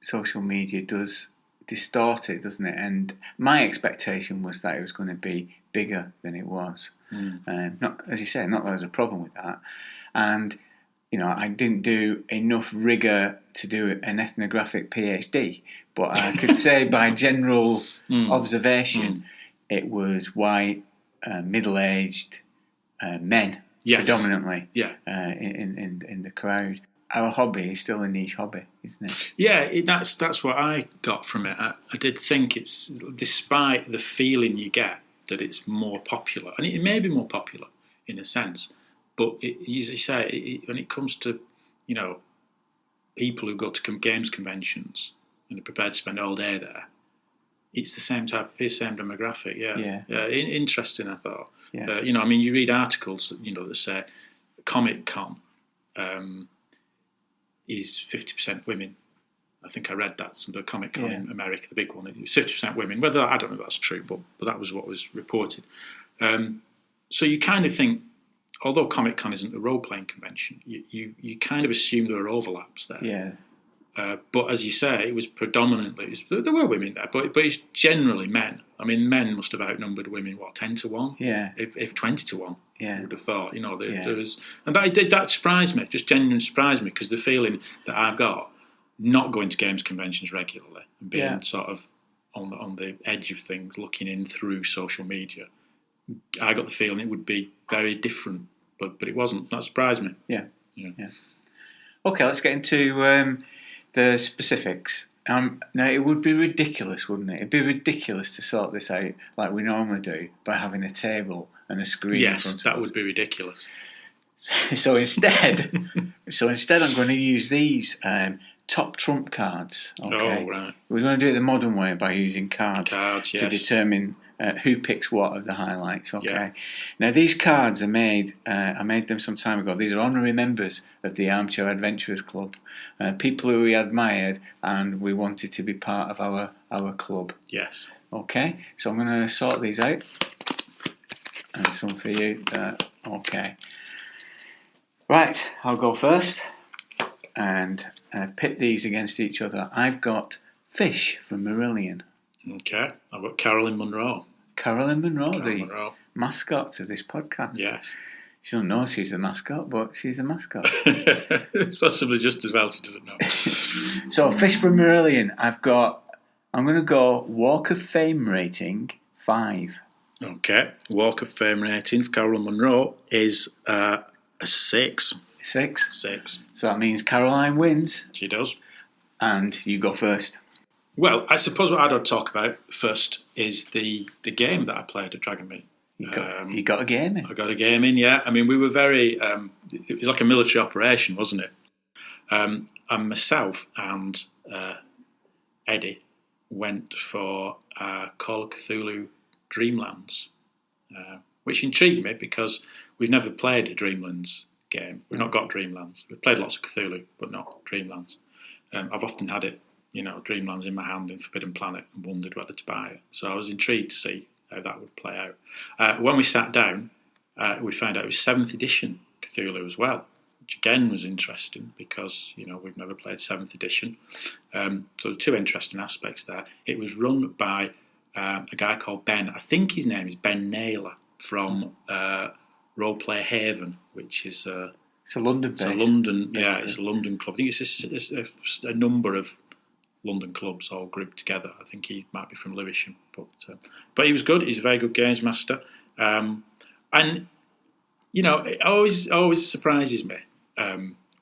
social media does distort it, doesn't it? And my expectation was that it was going to be bigger than it was. Not, as you say, not that there's a problem with that. And I didn't do enough rigour to do an ethnographic PhD, but I could say by general observation, it was white, middle-aged men predominantly in the crowd. Our hobby is still a niche hobby, isn't it? Yeah, that's what I got from it. I did think it's, despite the feeling you get that it's more popular, and it may be more popular in a sense, but as you say, when it comes to people who go to games conventions and are prepared to spend all day there, it's the same same demographic. Interesting, I thought. You read articles that say Comic Con is 50% women. I think I read that, the Comic Con in America, the big one, it was 50% women. Whether I don't know if that's true, but that was what was reported. So you kind of think, although Comic Con isn't a role-playing convention, you kind of assume there are overlaps there. Yeah. But as you say, it was predominantly, there were women there, but it's generally men. I mean, men must have outnumbered women, 10 to 1? Yeah. If 20 to 1, yeah. I would have thought. There was, and that surprised me, just genuinely surprised me, because the feeling that I've got, not going to games conventions regularly and being sort of on the edge of things, looking in through social media, I got the feeling it would be very different, but it wasn't. That surprised me. Yeah. Okay, let's get into the specifics. Now, it would be ridiculous, wouldn't it? It'd be ridiculous to sort this out like we normally do by having a table and a screen in front of us. Yes, that would be ridiculous. So instead, I'm going to use these top trump cards. Okay? Oh, right. We're going to do it the modern way by using cards to yes. determine who picks what of the highlights. Okay. Yeah. Now these cards are made. I made them some time ago. These are honorary members of the Armchair Adventurers Club, people who we admired and we wanted to be part of our club. Yes. Okay. So I'm going to sort these out. And some for you. Okay. Right. I'll go first and pit these against each other. I've got Fish from Marillion. Okay. I've got Carolyn Munro. Carolyn Munro, mascot of this podcast. Yes. She doesn't know she's the mascot, but she's a mascot. It's possibly just as well she doesn't know. So, Fish from Marillion, I'm going to go Walk of Fame rating 5. Okay. Walk of Fame rating for Carolyn Munro is a 6. 6? 6. So that means Caroline wins. She does. And you go first. Well, I suppose what I'd talk about first is the game that I played at Dragonmeet. You got a game in? I got a game in, yeah. I mean, we were very... it was like a military operation, wasn't it? And myself and Eddie went for Call of Cthulhu Dreamlands, which intrigued me because we've never played a Dreamlands game. We've not got Dreamlands. We've played lots of Cthulhu, but not Dreamlands. I've often had it, Dreamlands in my hand in Forbidden Planet and wondered whether to buy it. So I was intrigued to see how that would play out. When we sat down, we found out it was 7th edition Cthulhu as well, which again was interesting because, we've never played 7th edition. So there's 2 interesting aspects there. It was run by a guy called Ben. I think his name is Ben Naylor from Roleplay Haven, which is... it's a London base. It's a London club. I think it's a number of London clubs all grouped together. I think he might be from Lewisham, but he was good. He's a very good games master, and it always surprises me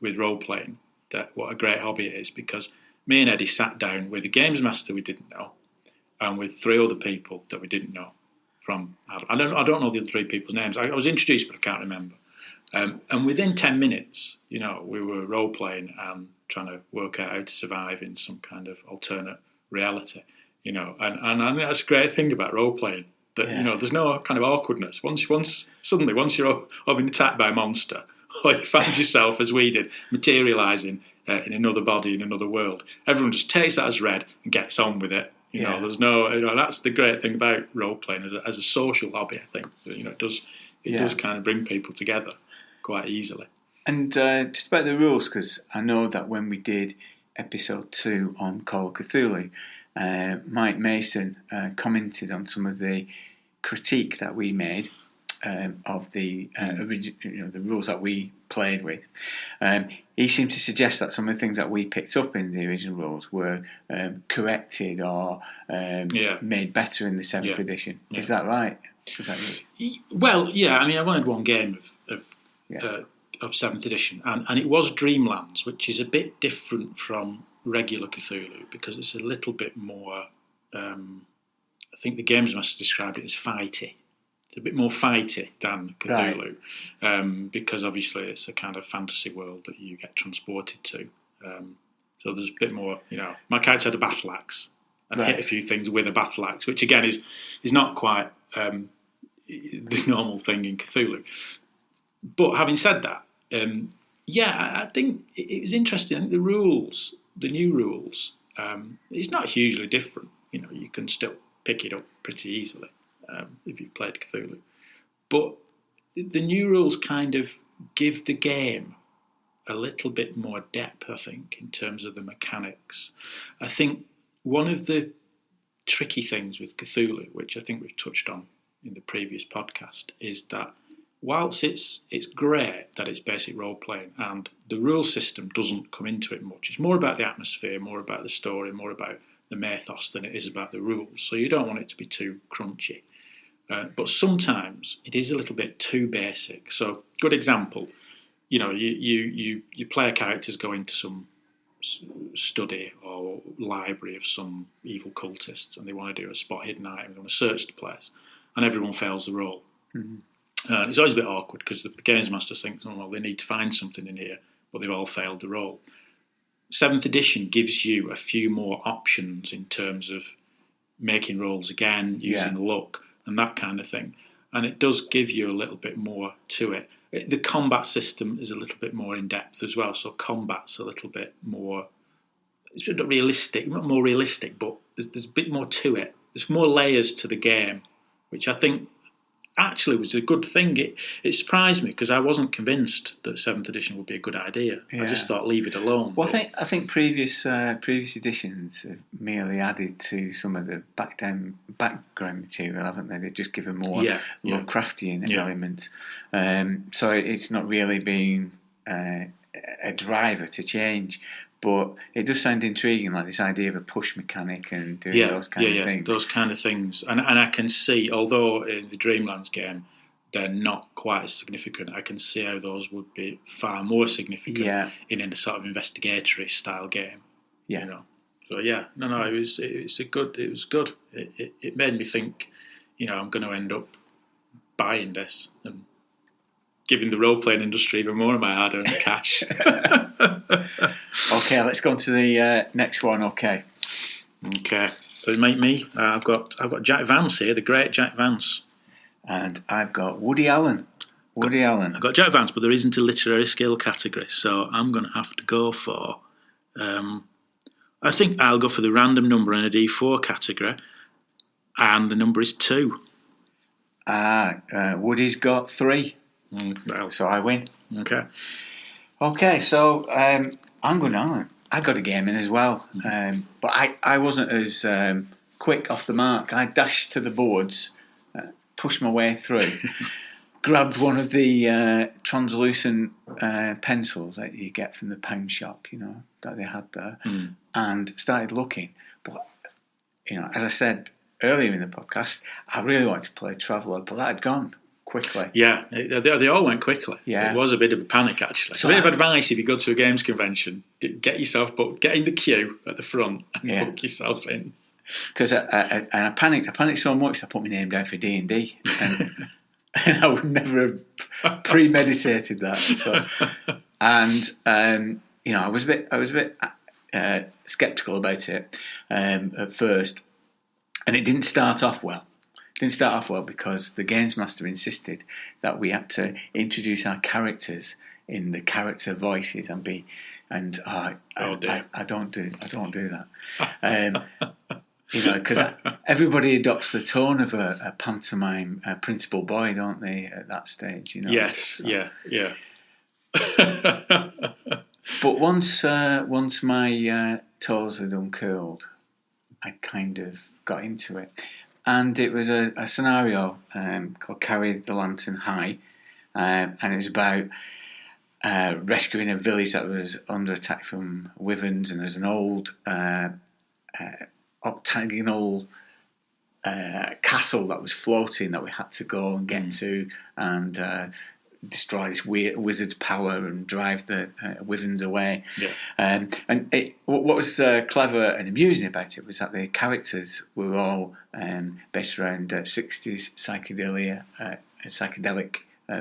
with role playing that what a great hobby it is, because me and Eddie sat down with a games master we didn't know, and with 3 other people that we didn't know. I don't know the other 3 people's names. I was introduced, but I can't remember. And within 10 minutes, we were role-playing and trying to work out how to survive in some kind of alternate reality, and I think that's a great thing about role-playing, that, there's no kind of awkwardness. Once you're all been attacked by a monster, or you find yourself, as we did, materialising in another body, in another world, everyone just takes that as read and gets on with it. There's no, that's the great thing about role-playing as a social hobby, I think. It does kind of bring people together quite easily. And just about the rules, because I know that when we did episode 2 on Call of Cthulhu, Mike Mason commented on some of the critique that we made of the the rules that we played with. He seemed to suggest that some of the things that we picked up in the original rules were corrected or made better in the 7th edition. Yeah. Is that right? Is that right? Well, yeah. I mean, I've only had one game of 7th edition, and it was Dreamlands, which is a bit different from regular Cthulhu because it's a little bit more. I think the GAMESMASTER'S described it as fighty. It's a bit more fighty than Cthulhu, because obviously it's a kind of fantasy world that you get transported to. So there's a bit more, my character had a battle axe and hit a few things with a battle axe, which again is not quite the normal thing in Cthulhu. But having said that, I think it was interesting. I think the new rules, it's not hugely different. You can still pick it up pretty easily. If you've played Cthulhu. But the new rules kind of give the game a little bit more depth, I think, in terms of the mechanics. I think one of the tricky things with Cthulhu, which I think we've touched on in the previous podcast, is that whilst it's great that it's basic role-playing and the rule system doesn't come into it much, it's more about the atmosphere, more about the story, more about the mythos than it is about the rules. So you don't want it to be too crunchy. But sometimes it is a little bit too basic. So, good example, you player characters go into some study or library of some evil cultists and they want to do a spot hidden item, they want to search the place, and everyone fails the roll. Mm-hmm. It's always a bit awkward because the games master thinks, well, they need to find something in here, but they've all failed the roll. 7th edition gives you a few more options in terms of making rolls again, using luck, and that kind of thing. And it does give you a little bit more to it. The combat system is a little bit more in depth as well, so combat's a little bit more, it's not realistic, not more realistic, but there's a bit more to it. There's more layers to the game, which I think actually was a good thing. It surprised me because I wasn't convinced that 7th edition would be a good idea. Yeah. I just thought leave it alone. Well, I think previous editions have merely added to some of the background material, haven't they? They've just given more Lovecraftian elements. So it's not really been a driver to change. But it does sound intriguing, like this idea of a push mechanic and doing those kind of things. Those kind of things. And I can see, although in the Dreamlands game they're not quite as significant, I can see how those would be far more significant in a sort of investigatory style game. Yeah. So it was good. It made me think, I'm going to end up buying this and giving the role-playing industry even more of my hard-earned cash. Okay, let's go on to the next one. Okay. So me. I've got Jack Vance here, the great Jack Vance, and I've got Woody Allen. I've got Jack Vance, but there isn't a literary skill category, so I'm going to have to go for. I think I'll go for the random number in a D4 category, and the number is 2. Woody's got 3. So I win. Okay, so I'm going on. I got a game in as well, but I wasn't as quick off the mark. I dashed to the boards, pushed my way through, grabbed one of the translucent pencils that you get from the pound shop, that they had there, and started looking. But, as I said earlier in the podcast, I really wanted to play Traveller, but that had gone quickly. Yeah, they all went quickly. Yeah. It was a bit of a panic, actually. So a bit of advice if you go to a games convention, get yourself booked, get in the queue at the front and book yourself in. Because I panicked so much I put my name down for D&D and I would never have premeditated that. So. And I was a bit sceptical about it at first, and it didn't start off well. Because the Games Master insisted that we had to introduce our characters in the character voices I don't do that. Because everybody adopts the tone of a pantomime principal boy, don't they? At that stage, Yes, so. Yeah. But once my toes had uncurled, I kind of got into it. And it was a scenario called Carry the Lantern High, and it was about rescuing a village that was under attack from wyverns, and there's an old octagonal castle that was floating that we had to go and get to and destroy this wizard's power and drive the wyverns away. Yeah. And what was clever and amusing about it was that the characters were all based around 60s psychedelic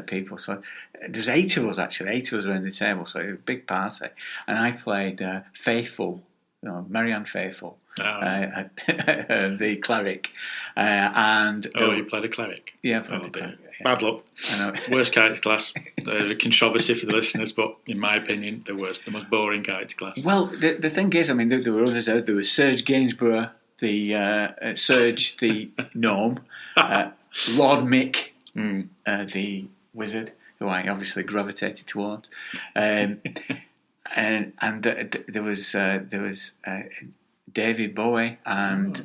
people. So there's 8 of us actually. 8 of us around the table, so it was a big party. And I played Faithful, Marianne Faithful. The cleric, and you played a cleric. Yeah, I played a cleric. Yeah. Bad luck. Worst character class. Controversy for the listeners, but in my opinion, the most boring character class. Well, the thing is, I mean, there were others out. There was Serge Gainsborough, the Serge the gnome, Lord Mick, the wizard, who I obviously gravitated towards, and there was David Bowie and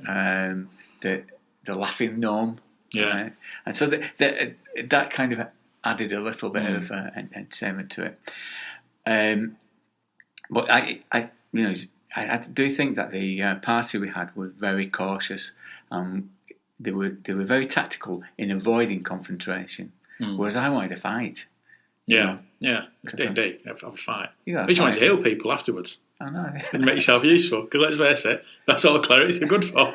the laughing gnome. Yeah, and so that kind of added a little bit of entertainment to it. But I do think that the party we had was very cautious. They were very tactical in avoiding confrontation, whereas I wanted to fight. Yeah, indeed, have a fight. But you wanted to heal people afterwards. I know. And make yourself useful, because let's face it, that's all clerics are good for.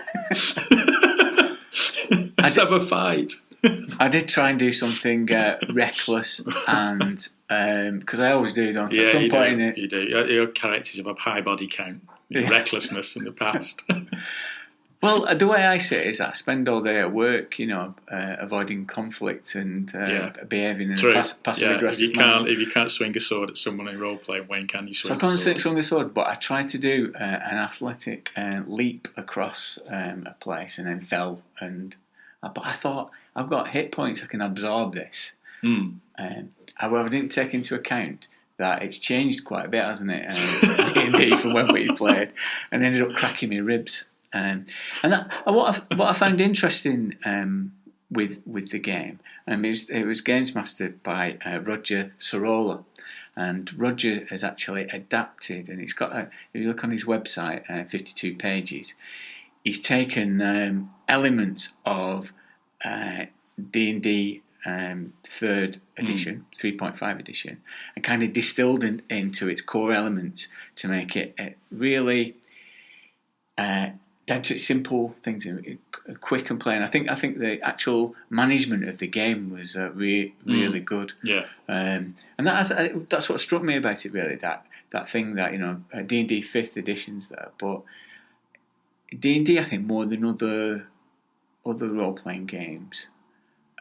Let's have a fight. I did try and do something reckless, and because I always do, don't I? Yeah, At some point do. in it, You do. Your characters have a high body count, recklessness in the past. Well, the way I see it is that I spend all day at work, avoiding conflict and behaving in a passive aggressive manner. If you can't swing a sword at someone in role playing, when can you swing? So I can't swing a sword, but I tried to do an athletic leap across a place and then fell. But I thought, I've got hit points, I can absorb this. However, I didn't take into account that it's changed quite a bit, hasn't it? From when we played, and ended up cracking my ribs. And what I found interesting with the game, it was games mastered by Roger Sorolla, and Roger has actually adapted, and he's got if you look on his website, 52 pages, he's taken elements of D&D 3rd edition, 3.5 edition, and kind of distilled into its core elements to make it really down to its simple things, quick and plain. I think the actual management of the game was really good. Yeah, and that's what struck me about it, really. That thing that D&D 5th edition's there, but D&D, I think, more than other role playing games,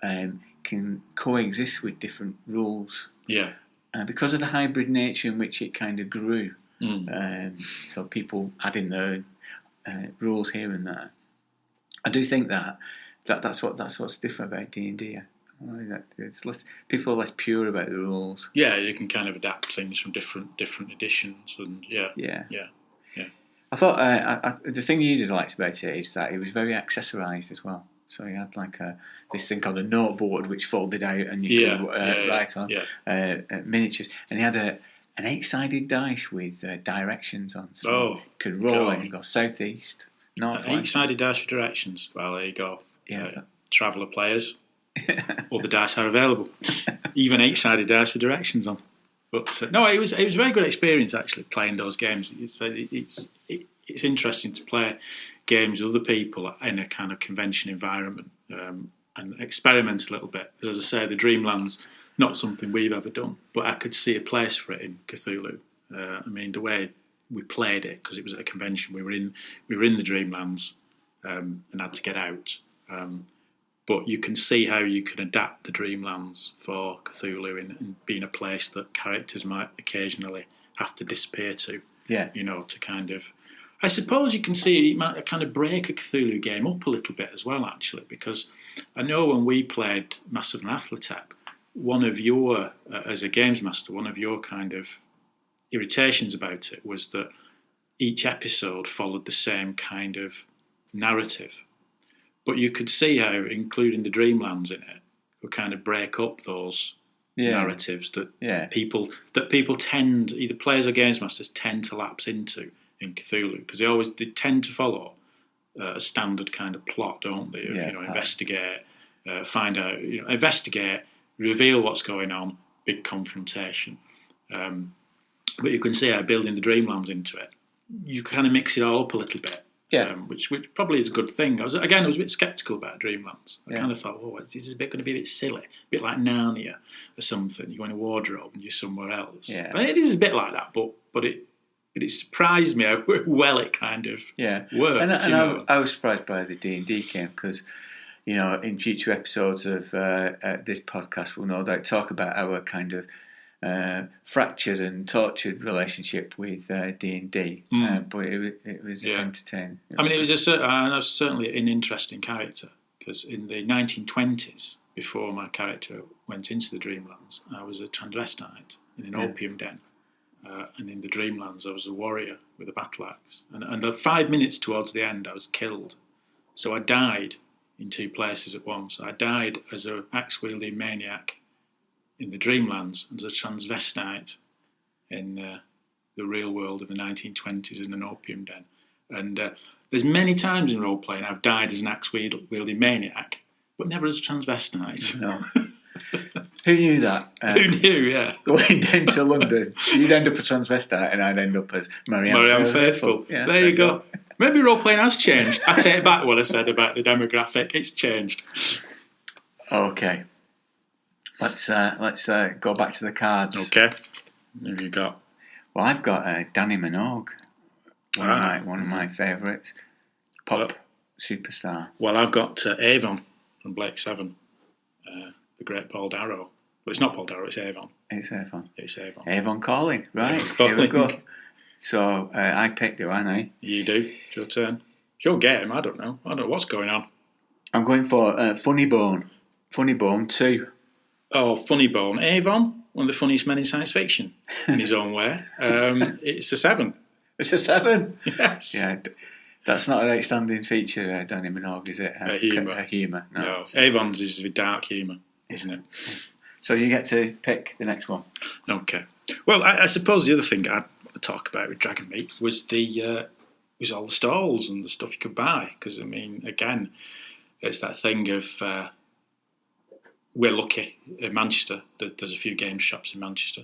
can coexist with different rules. Yeah, because of the hybrid nature in which it kind of grew. So people adding their rules here and there. I do think that's what's different about D&D. It's people are less pure about the rules. Yeah, you can kind of adapt things from different editions, and yeah. I thought the thing you did like about it is that it was very accessorized as well. So you had like this thing called a noteboard which folded out and you could write on miniatures, and he had an 8-sided dice with directions on, so you could roll it and go southeast, north. 8-sided dice with directions. Well, there you go. Yeah, Traveller players, all the dice are available. Even 8-sided dice with directions on. But no, it was a very good experience actually playing those games. It's interesting to play games with other people in a kind of convention environment and experiment a little bit. As I say, the Dreamlands, not something we've ever done, but I could see a place for it in Cthulhu. The way we played it, because it was at a convention, we were in the Dreamlands and had to get out. But you can see how you can adapt the Dreamlands for Cthulhu and being a place that characters might occasionally have to disappear to. Yeah. To kind of... I suppose you can see it might kind of break a Cthulhu game up a little bit as well, actually, because I know when we played Massive and Athletep, one of your, as a games master, one of your kind of irritations about it was that each episode followed the same kind of narrative. But you could see how, including the Dreamlands in it, would kind of break up those narratives that people tend, either players or games masters, tend to lapse into in Cthulhu, because they tend to follow a standard kind of plot, don't they? Of, investigate, find out, investigate, reveal what's going on, big confrontation. But you can see how building the Dreamlands into it, you kind of mix it all up a little bit. Yeah. Which probably is a good thing. I was a bit sceptical about Dreamlands. I kind of thought, this is going to be a bit silly, a bit like Narnia or something. You go in a wardrobe and you're somewhere else. Yeah. But it is a bit like that, but it surprised me how well it kind of worked. And I was surprised by the D&D game, because, in future episodes of this podcast, we'll no doubt talk about our kind of fractured and tortured relationship with D&D, but it was entertaining. It was certainly an interesting character, because in the 1920s, before my character went into the Dreamlands, I was a transvestite in an opium den, and in the Dreamlands I was a warrior with a battle axe, and 5 minutes towards the end I was killed, so I died in two places at once. I died as an axe-wielding maniac in the Dreamlands, and as a transvestite in the real world of the 1920s in an opium den. And there's many times in role-playing I've died as an axe-wielding maniac, but never as a transvestite. No. Who knew that? Who knew, yeah. Going down to London, you'd end up a transvestite and I'd end up as Marianne Faithfull. Yeah, there you go. Maybe role-playing has changed. I take back what I said about the demographic. It's changed. Okay. Let's go back to the cards. Okay. What have you got? Well, I've got Danny Minogue, one of my favourites, pop superstar. Well, I've got Avon from Blake 7, the great Paul Darrow. Well, it's not Paul Darrow, it's Avon. It's Avon. It's Avon. Avon Calling, right? Avon Calling. Here we go. So I picked it, haven't I? You do. It's your turn. It's your game. I don't know what's going on. I'm going for Funny Bone. Funny Bone 2. Oh, Funny Bone. Avon, one of the funniest men in science fiction, in his own way. It's a 7. It's a 7? Yes. Yeah, that's not an outstanding feature, Danny Minogue, is it? A humour. No. Avon's is with dark humour, isn't it? So you get to pick the next one. Okay. Well, I suppose the other thing I'd want to talk about with Dragonmeet was was all the stalls and the stuff you could buy. Because, again, it's that thing of... we're lucky in Manchester that there's a few game shops in Manchester,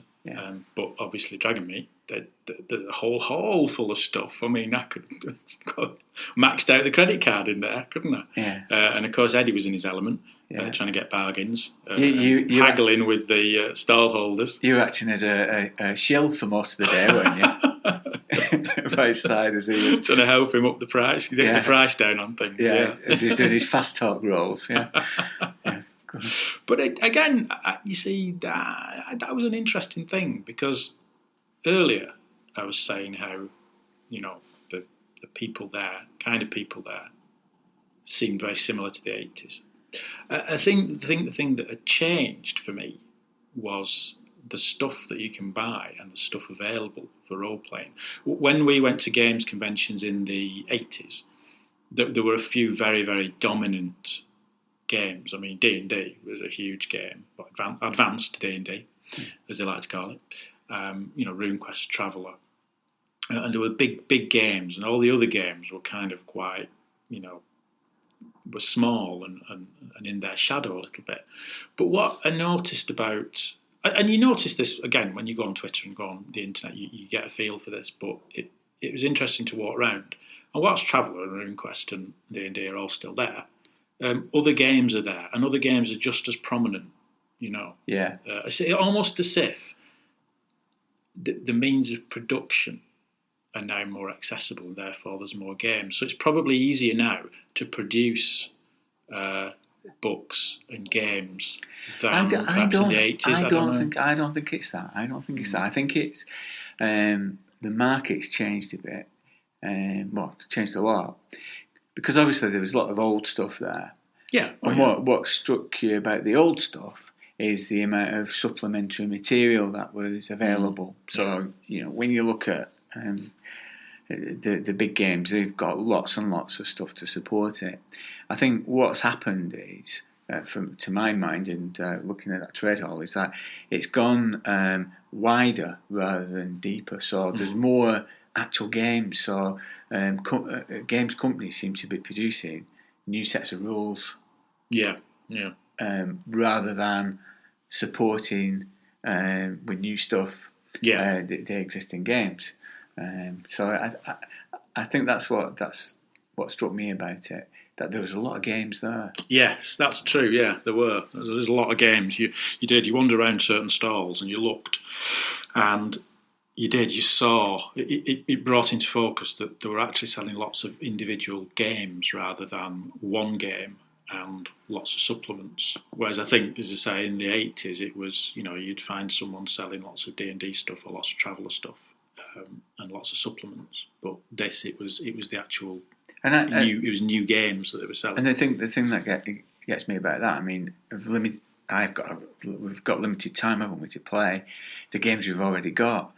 but obviously Dragonmeet, there's a whole hall full of stuff. I could maxed out the credit card in there, couldn't I? Yeah. And of course Eddie was in his element, trying to get bargins, haggling with the stall holders. You were acting as a shill for most of the day, weren't you? By his side as he was trying to help him up the price, get the price down on things. As he's doing his fast talk rolls. Yeah. But again, you see, that was an interesting thing, because earlier I was saying how, the people there, kind of people there, seemed very similar to the 80s. I think the thing that had changed for me was the stuff that you can buy and the stuff available for role-playing. When we went to games conventions in the 80s, there were a few very, very dominant games. D&D was a huge game, advanced D&D, as they like to call it. RuneQuest, Traveller, and there were big games, and all the other games were kind of quite, were small and in their shadow a little bit. But what I noticed about, and you notice this again when you go on Twitter and go on the internet, you get a feel for this. But it was interesting to walk around, and whilst Traveller and RuneQuest and D&D are all still there. Other games are there, and other games are just as prominent, Yeah. Almost as if the means of production are now more accessible, and therefore there's more games. So it's probably easier now to produce books and games than perhaps in the 80s. I don't think it's that. I don't think it's that. I think it's the market's changed a bit. It's changed a lot. Because obviously there was a lot of old stuff there. Yeah. And what struck you about the old stuff is the amount of supplementary material that was available. So, when you look at the big games, they've got lots and lots of stuff to support it. I think what's happened is, to my mind, and looking at that trade hall, is that it's gone wider rather than deeper. So there's more actual games. So games companies seem to be producing new sets of rules. Yeah. Rather than supporting with new stuff the existing games. So I think that's what struck me about it, that there was a lot of games there. Yes, that's true. Yeah, there were. There's a lot of games. You wandered around certain stalls and you looked, and you saw it brought into focus that they were actually selling lots of individual games rather than one game and lots of supplements. Whereas I think, as I say, in the 80s, it was, you'd find someone selling lots of D&D stuff or lots of Traveller stuff, and lots of supplements. But this, it was the actual, it was new games that they were selling. And I think the thing that gets me about that, I mean, we've got limited time, haven't we, to play the games we've already got.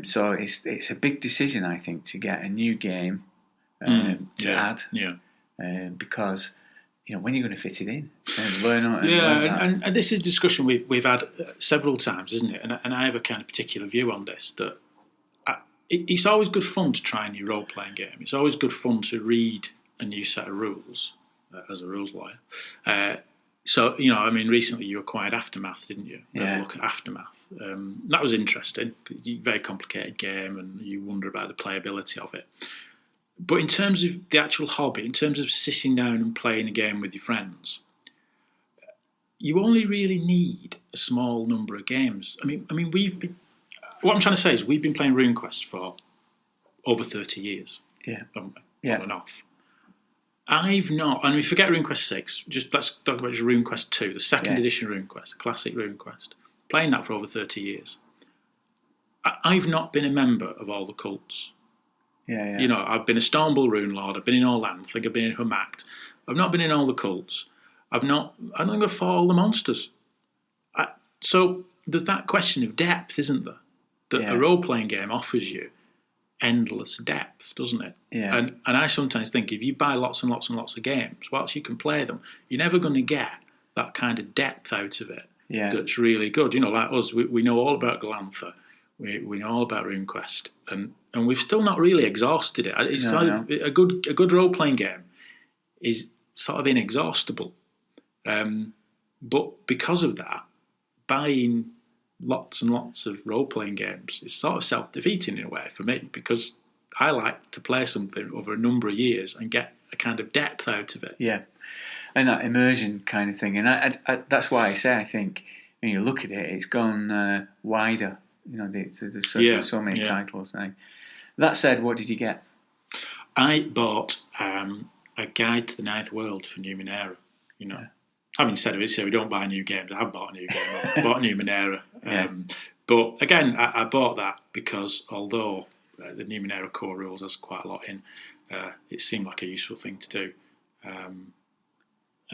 So it's a big decision, I think, to get a new game to add. Yeah. Because when you're going to fit it in and learn on it. And this is a discussion we've had several times, isn't it? And I have a kind of particular view on this, that it's always good fun to try a new role-playing game. It's always good fun to read a new set of rules as a rules lawyer. So, recently you acquired Aftermath, didn't you? Have a look at Aftermath. That was interesting. Very complicated game, and you wonder about the playability of it. But in terms of the actual hobby, in terms of sitting down and playing a game with your friends, you only really need a small number of games. What I'm trying to say is we've been playing RuneQuest for over 30 years. Yeah. Haven't we? On and off. I've not, and we forget RuneQuest 6, let's talk about just RuneQuest 2, the second edition RuneQuest, classic RuneQuest. Playing that for over 30 years. I've not been a member of all the cults. Yeah. I've been a Stormbull Rune Lord, I've been in Orlanth, I think I've been in Humact. I've not been in all the cults. I don't think I've fought all the monsters. So there's that question of depth, isn't there? That a role-playing game offers you endless depth, doesn't it? Yeah. And I sometimes think if you buy lots and lots and lots of games, whilst you can play them, you're never going to get that kind of depth out of it that's really good. Like us, we know all about Glantha, we know all about RuneQuest, and we've still not really exhausted it. It's a good role-playing game is sort of inexhaustible. But because of that, buying lots and lots of role-playing games is sort of self-defeating in a way for me, because I like to play something over a number of years and get a kind of depth out of it. Yeah, and that immersion kind of thing. And I that's why I say I think when you look at it, it's gone wider. There's so many titles now. That said, what did you get? I bought a Guide to the Ninth World for Numenera. Having said it, so we don't buy new games. I've bought a new game. I bought Numenera. But again, I bought that because although the Numenera core rules has quite a lot in, it seemed like a useful thing to do. And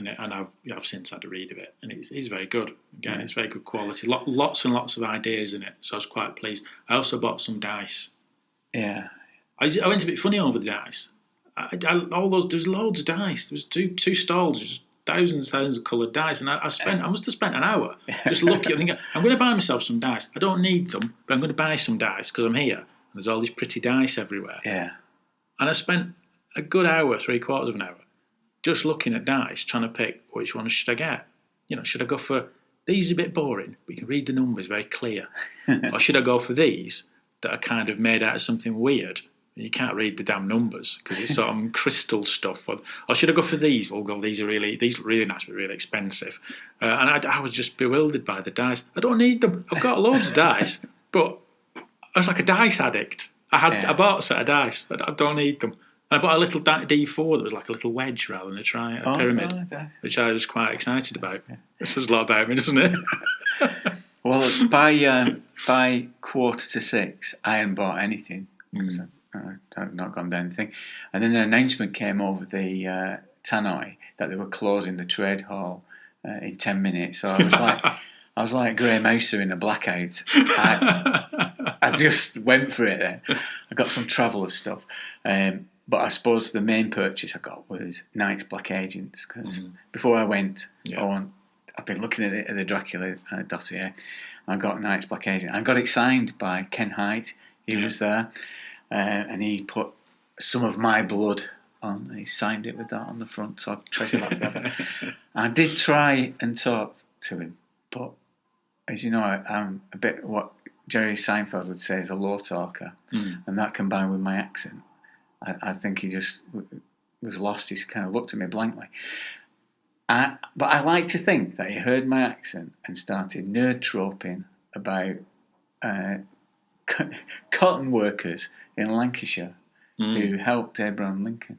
I've since had a read of it, and it's very good. Again, it's very good quality. Lots and lots of ideas in it, so I was quite pleased. I also bought some dice. Yeah. I went a bit funny over the dice. There's loads of dice. There was two stalls, just thousands of coloured dice, and I must have spent an hour just looking. I think I'm going to buy myself some dice. I don't need them, but I'm going to buy some dice because I'm here. And there's all these pretty dice everywhere. Yeah. And I spent a good hour, 3/4 of an hour, just looking at dice, trying to pick which one should I get. Should I go for these? Are a bit boring, but you can read the numbers very clear, or should I go for these that are kind of made out of something weird? You can't read the damn numbers because it's some crystal stuff. Or should I go for these? Well, these are really nice but really expensive. And I was just bewildered by the dice. I don't need them. I've got loads of dice, but I was like a dice addict. I bought a set of dice. I don't need them. And I bought a little D4 that was like a little wedge rather than a pyramid, which I was quite excited about. This says a lot about me, doesn't it? Well, by 5:45, I hadn't bought anything because I've not gone down anything. And then the announcement came over the tannoy that they were closing the trade hall in 10 minutes. So I was like Grey Mouser in a blackout. I just went for it then. I got some Traveller stuff. But I suppose the main purchase I got was Night's Black Agents, because before I went, I've been looking at the Dracula dossier. I got Night's Black Agent. I got it signed by Ken Hyde. He was there, and he put some of my blood on. He signed it with that on the front, so I treasure that forever. I did try and talk to him, but as you know, I'm a bit what Jerry Seinfeld would say is a low talker, and that combined with my accent, I think he just was lost. He kind of looked at me blankly. But I like to think that he heard my accent and started nerd troping about cotton workers in Lancashire who helped Abraham Lincoln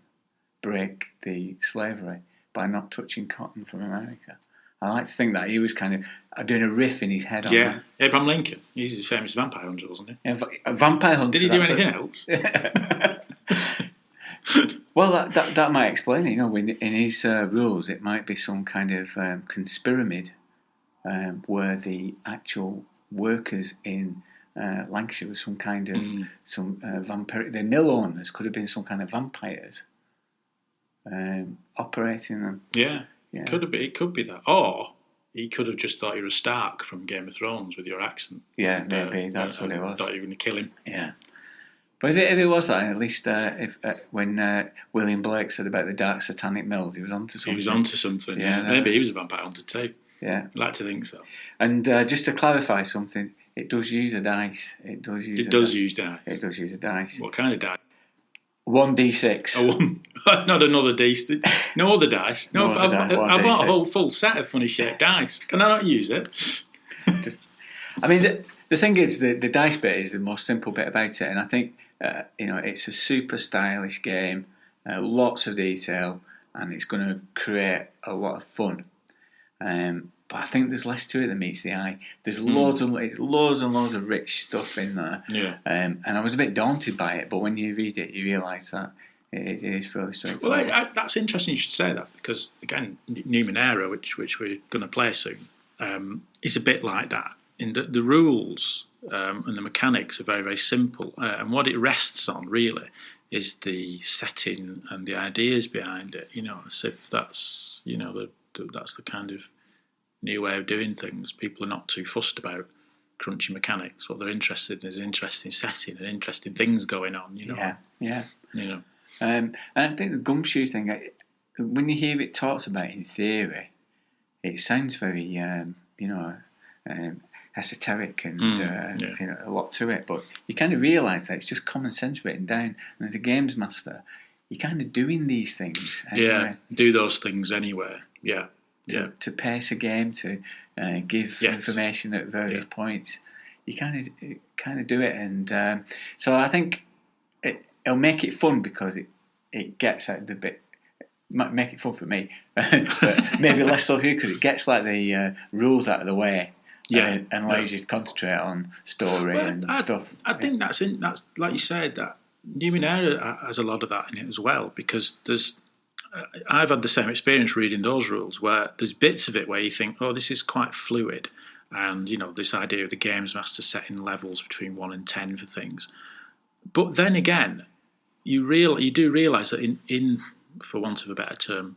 break the slavery by not touching cotton from America. I like to think that he was kind of doing a riff in his head on that. Abraham Lincoln. He's a famous vampire hunter, wasn't he? Yeah, a vampire hunter. Did he do anything else? Well, that might explain it. You know, in his rules, it might be some kind of conspiramid where the actual workers in Lancashire was some kind of vampire. The mill owners could have been some kind of vampires operating them. Yeah. Could have been. It could be that, or he could have just thought you were a Stark from Game of Thrones with your accent. Yeah, maybe that's what it was. Thought you were going to kill him. Yeah. But if it was that, at least when William Blake said about the dark satanic mills, he was onto something. He was onto something. Yeah. Maybe he was a vampire hunter too. Yeah, I'd like to think so. And just to clarify something, it does use a dice. It does use dice. It does use a dice. What kind of dice? 1d6. Not another dice. No other dice. No, I bought a whole full set of funny shaped dice. Can I not use it? I mean, the thing is, the dice bit is the most simple bit about it, and I think it's a super stylish game, lots of detail, and it's going to create a lot of fun. But I think there's less to it than meets the eye. There's loads and loads of rich stuff in there. Yeah. And I was a bit daunted by it, but when you read it, you realise that it is fairly straightforward. Well, that's interesting you should say that, because, again, Numenera, which we're going to play soon, is a bit like that. In the rules and the mechanics are very, very simple. And what it rests on, really, is the setting and the ideas behind it. As if that's, that's the kind of new way of doing things. People are not too fussed about crunchy mechanics. What they're interested in is an interesting setting and interesting things going on. Yeah. And I think the gumshoe thing, when you hear it talked about in theory, it sounds very, esoteric and a lot to it. But you kind of realise that it's just common sense written down. And as a games master, you're kind of doing these things anyway. Yeah, do those things anyway. Yeah. To pace a game, to give information at various points, you kind of do it, and so I think it'll make it fun because it gets out the bit. Might make it fun for me, but maybe less so for you because it gets like the rules out of the way, and allows you to concentrate on story and stuff. I think that's like you said, that Numenera has a lot of that in it as well, because I've had the same experience reading those rules where there's bits of it where you think, oh, this is quite fluid, and this idea of the games master setting levels between 1 and 10 for things. But then again, you do realise that in for want of a better term,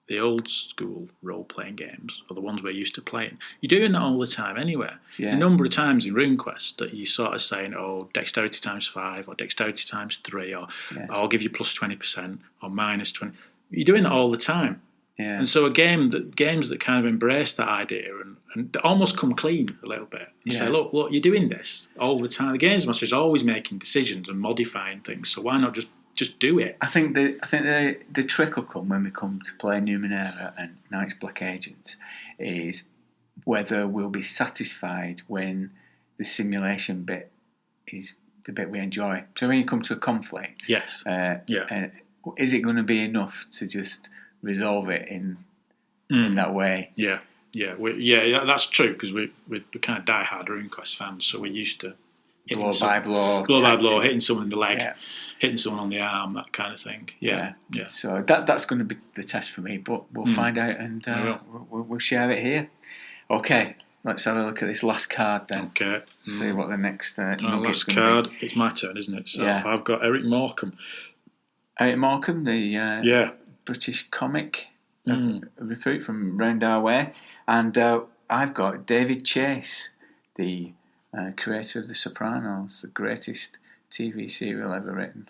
the old school role playing games, or the ones we're used to playing, you're doing that all the time anyway. Yeah. A number of times in RuneQuest that you sort of saying, oh, dexterity times 5 or dexterity times 3, or I'll give you plus 20% or minus 20%. You're doing that all the time. Yeah. And so games that kind of embrace that idea and almost come clean a little bit and say, look, you're doing this all the time. The games master is always making decisions and modifying things, so why not just do it? I think the trick will come when we come to play Numenera and Night's Black Agents is whether we'll be satisfied when the simulation bit is the bit we enjoy. So when you come to a conflict, is it going to be enough to just resolve it in that way? Yeah, that's true, because we're kind of die-hard RuneQuest fans, so we're used to hitting blow by blow, hitting someone in the leg, Yeah. hitting someone on the arm, that kind of thing. Yeah. So that's going to be the test for me, but we'll find out and we'll share it here. Okay, let's have a look at this last card then. Okay. See what the next Last card. It's my turn, isn't it? So Yeah. I've got Eric Morecambe. Eric Morecambe, the British comic recruit from round our way, and I've got David Chase, the creator of The Sopranos, the greatest TV serial ever written.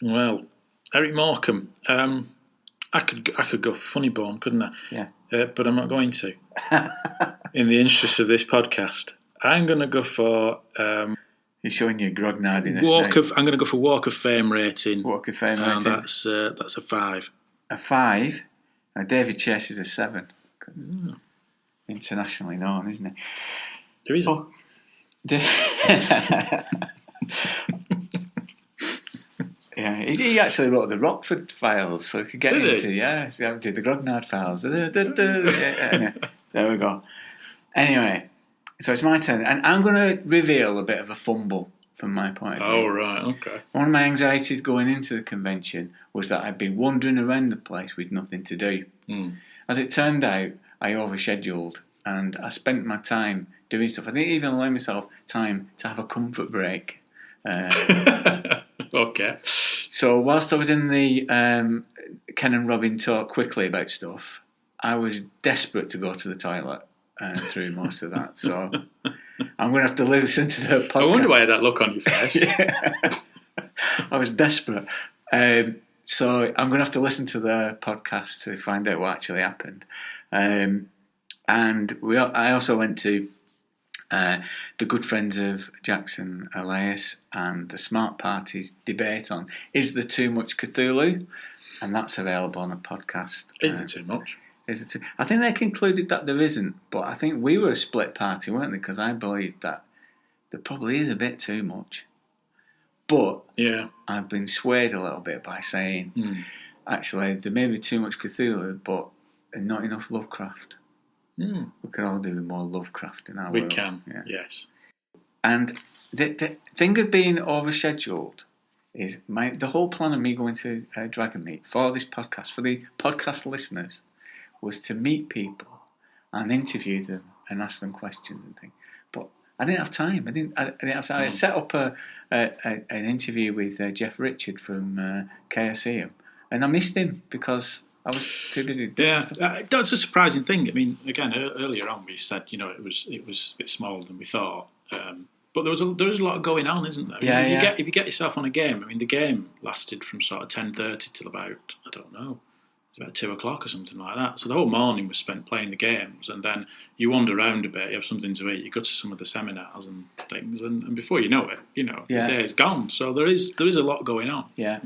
Well, Eric Morecambe. I could go for Funny Bone, couldn't I? Yeah. But I'm not going to. In the interest of this podcast, I'm going to go for You're showing your grognardiness. I'm going to go for Walk of Fame rating. Walk of Fame And rating. that's a 5. A 5. Now David Chase is a 7. Internationally known, isn't he? There is. Oh, yeah, he actually wrote the Rockford Files, so we could get Did into he? did the Grognard Files. Yeah, there we go. Anyway, so it's my turn, and I'm going to reveal a bit of a fumble from my point of view. Oh, right, okay. One of my anxieties going into the convention was that I'd be wandering around the place with nothing to do. As it turned out, I overscheduled, and I spent my time doing stuff. I didn't even allow myself time to have a comfort break. Okay. So whilst I was in the Ken and Robin talk quickly about stuff, I was desperate to go to the toilet through most of that. So I'm going to have to listen to the podcast. I wonder why you had that look on your face. I was desperate. So I'm going to have to listen to the podcast to find out what actually happened. And I also went to the good friends of Jackson Elias and the Smart Party's debate on Is There Too Much Cthulhu? And that's available on a podcast. Is there too much? I think they concluded that there isn't, but I think we were a split party, weren't they? Because I believed that there probably is a bit too much. But Yeah. I've been swayed a little bit by saying, actually, there may be too much Cthulhu, but not enough Lovecraft. We could all do with more Lovecraft in our We world. can, Yeah. yes. And the thing of being overscheduled is the whole plan of me going to Dragonmeet for this podcast, for the podcast listeners, was to meet people and interview them and ask them questions and things. But I didn't have time. I didn't have time. I set up an interview with Jeff Richard from KSEM, and I missed him because I was too busy doing Yeah, stuff. that's a surprising thing. I mean, again, earlier on we said, it was a bit smaller than we thought. But there was a lot going on, isn't there? I mean, if you get yourself on a game, I mean, the game lasted from sort of 10:30 till about, I don't know, it was about 2 o'clock or something like that. So the whole morning was spent playing the games, and then you wander around a bit, you have something to eat, you go to some of the seminars and things, and before you know it, the day's gone. So there is a lot going on. Yeah,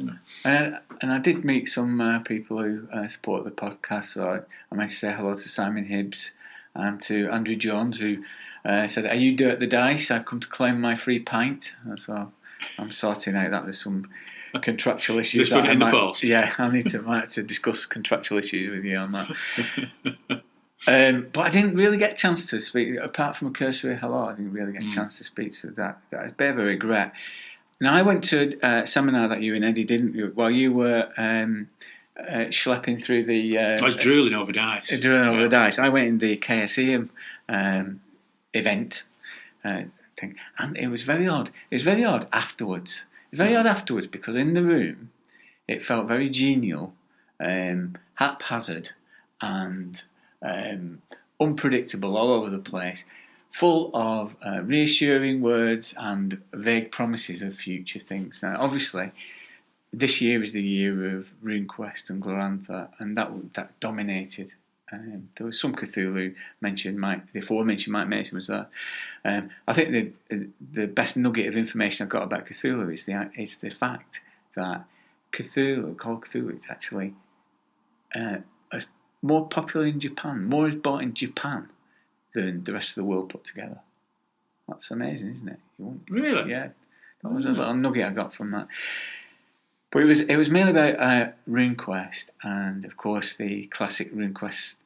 and I did meet some people who support the podcast. So I managed to say hello to Simon Hibbs and to Andrew Jones, who said, "Are you Dirk the Dice? I've come to claim my free pint." So I'm sorting out that there's some contractual issues. Just put it in the post. Yeah, I might have to discuss contractual issues with you on that. But I didn't really get a chance to speak, apart from a cursory hello. I didn't really get a chance to speak to that. That's a bit of a regret. Now, I went to a seminar that you and Eddie didn't you? While you were schlepping through the... I was drooling over dice. The dice. I went in the KSEM event thing, and it was very odd. It was very odd afterwards. It was very odd afterwards because in the room it felt very genial, haphazard, and unpredictable all over the place, full of reassuring words and vague promises of future things. Now, obviously, this year is the year of RuneQuest and Glorantha, and that dominated. There was some Cthulhu mentioned. The aforementioned Mike Mason was there. I think the best nugget of information I've got about Cthulhu is the fact that Call of Cthulhu, is actually more popular in Japan. More is bought in Japan than the rest of the world put together. That's amazing, isn't it? Really? Yeah. That was a little nugget I got from that. But it was mainly about RuneQuest and, of course, the classic RuneQuest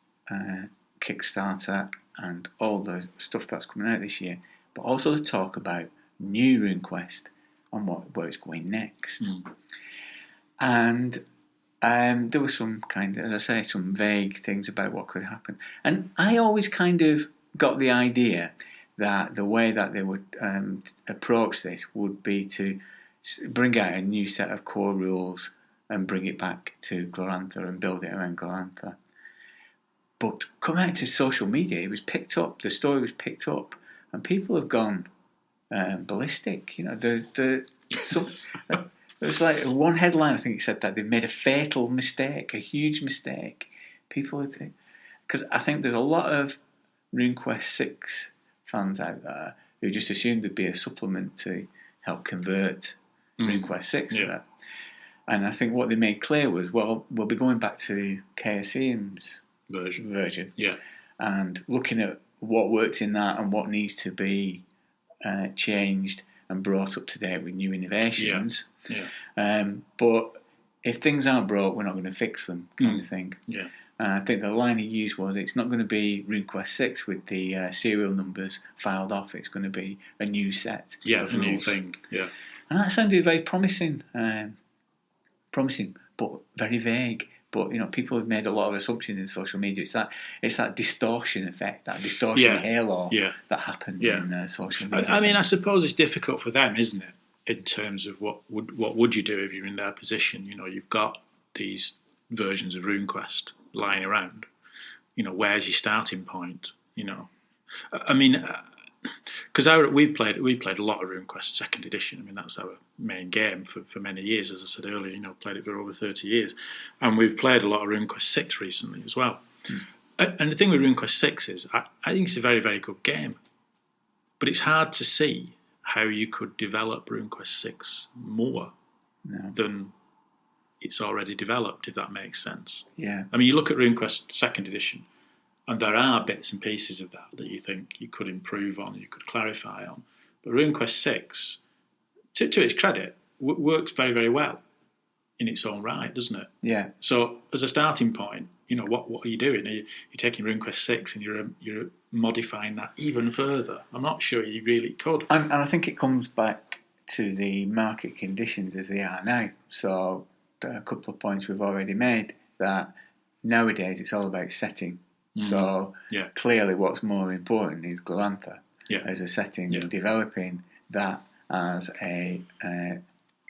Kickstarter and all the stuff that's coming out this year. But also the talk about new RuneQuest on where it's going next. And there were some kind of, as I say, some vague things about what could happen. And I always kind of got the idea that the way that they would approach this would be to bring out a new set of core rules and bring it back to Glorantha and build it around Glorantha. But coming out to social media, it was picked up, the story was picked up, and people have gone ballistic. You know, there was like one headline, I think it said that they've made a fatal mistake, a huge mistake. People think, because I think there's a lot of RuneQuest 6 fans out there who just assumed there'd be a supplement to help convert RuneQuest 6 to that. And I think what they made clear was, well, we'll be going back to KSEM's version. Yeah. And looking at what worked in that and what needs to be changed and brought up to date with new innovations. But if things aren't broke, we're not going to fix them, kind of thing. Yeah. I think the line he used was, it's not going to be RuneQuest 6 with the serial numbers filed off. It's going to be a new set. Yeah, of a rules. new thing. Yeah. And that sounded very promising, but very vague. But, you know, people have made a lot of assumptions in social media. It's that distortion effect, that distortion halo that happens in social media. I mean, I suppose it's difficult for them, isn't it? In terms of what would you do if you're in their position? You know, you've got these versions of RuneQuest lying around. You know, where's your starting point? You know, I mean, because we played a lot of RuneQuest 2nd edition. I mean, that's our main game for many years. As I said earlier, you know, played it for over 30 years, and we've played a lot of RuneQuest 6 recently as well. And the thing with RuneQuest 6 is, I think it's a very, very good game, but it's hard to see how you could develop RuneQuest 6 more than it's already developed, if that makes sense. Yeah. I mean, you look at RuneQuest 2nd edition, and there are bits and pieces of that you think you could improve on, you could clarify on. But RuneQuest 6, to its credit, works very, very well in its own right, doesn't it? Yeah. So as a starting point, you know, what are you doing? You're taking RuneQuest 6 and you're modifying that even further. I'm not sure you really could. And I think it comes back to the market conditions as they are now. So a couple of points we've already made, that nowadays it's all about setting. So clearly what's more important is Glorantha as a setting and developing that as a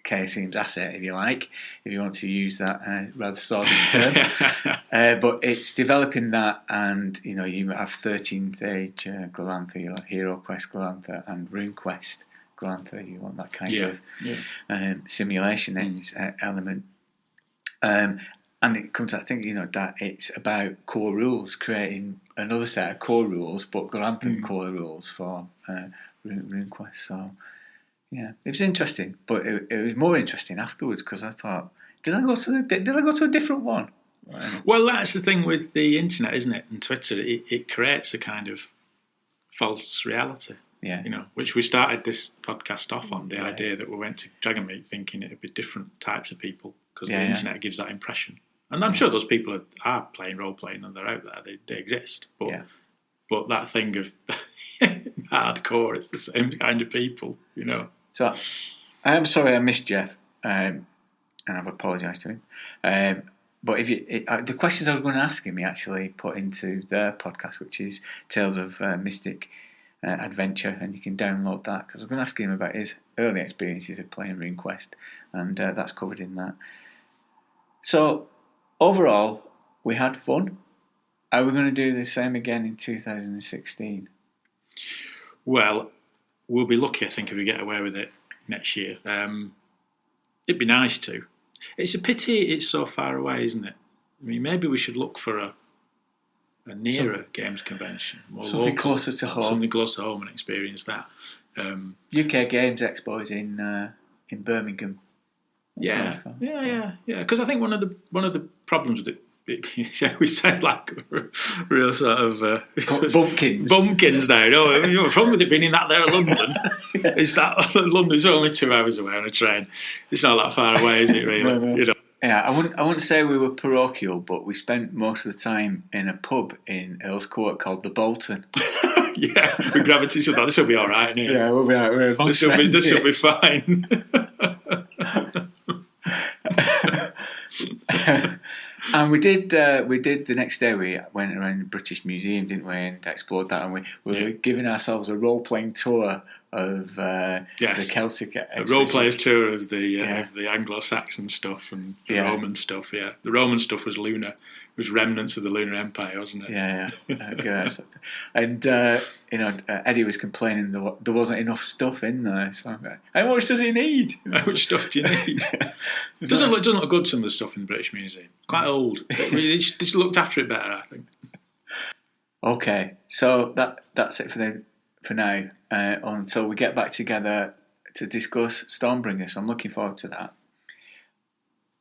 KSEM's asset, if you like, if you want to use that rather sordid term. But it's developing that, and you know, you have 13th age Glorantha, you like Hero Quest Glorantha and RuneQuest Glorantha. You want that kind of simulation element. And it comes, I think, you know, that it's about core rules, creating another set of core rules, but Gloranthan core rules for RuneQuest. So, yeah, it was interesting, but it was more interesting afterwards, because I thought, did I go to a different one? Well, that's the thing with the internet, isn't it? And Twitter, it creates a kind of false reality. Yeah. You know, which we started this podcast off on, the idea that we went to Dragonmeet thinking it would be different types of people, because the internet gives that impression. And I'm sure those people are playing role-playing and they're out there, they exist. But that thing of hardcore, it's the same kind of people, you know. So I'm sorry I missed Jeff, and I've apologised to him. But if the questions I was going to ask him, he actually put into their podcast, which is Tales of Mystic Adventure, and you can download that, because I was going to ask him about his early experiences of playing RuneQuest, and that's covered in that. So overall, we had fun. Are we going to do the same again in 2016? Well, we'll be lucky, I think, if we get away with it next year. It'd be nice to. It's a pity it's so far away, isn't it? I mean, maybe we should look for a nearer games convention. Something local, closer to home. Something closer to home and experience that. UK Games Expo is in Birmingham. Yeah. Because I think one of the problems with it, we sound like real sort of bumpkins now. No, the problem with it being in that there London is that London's only 2 hours away on a train. It's not that far away, is it? Really? No. You know. Yeah, I wouldn't say we were parochial, but we spent most of the time in a pub in Earl's Court called the Bolton. Yeah, we grabbed each other. This will be all right, innit? Yeah, we'll be all right. This will be fine. And we did the next day. We went around the British Museum, didn't we, and explored that. And we were giving ourselves a role playing tour of the Celtic. A role players tour of the Anglo-Saxon stuff and the Roman stuff. Yeah, the Roman stuff was lunar. It was remnants of the Lunar Empire, wasn't it? Yeah. And Eddie was complaining there wasn't enough stuff in there. So I'm going, how much does he need? How much stuff do you need? It doesn't look good, some of the stuff in the British Museum. Quite old. They just looked after it better, I think. Okay, so that's it for now. Until we get back together to discuss Stormbringer. So I'm looking forward to that.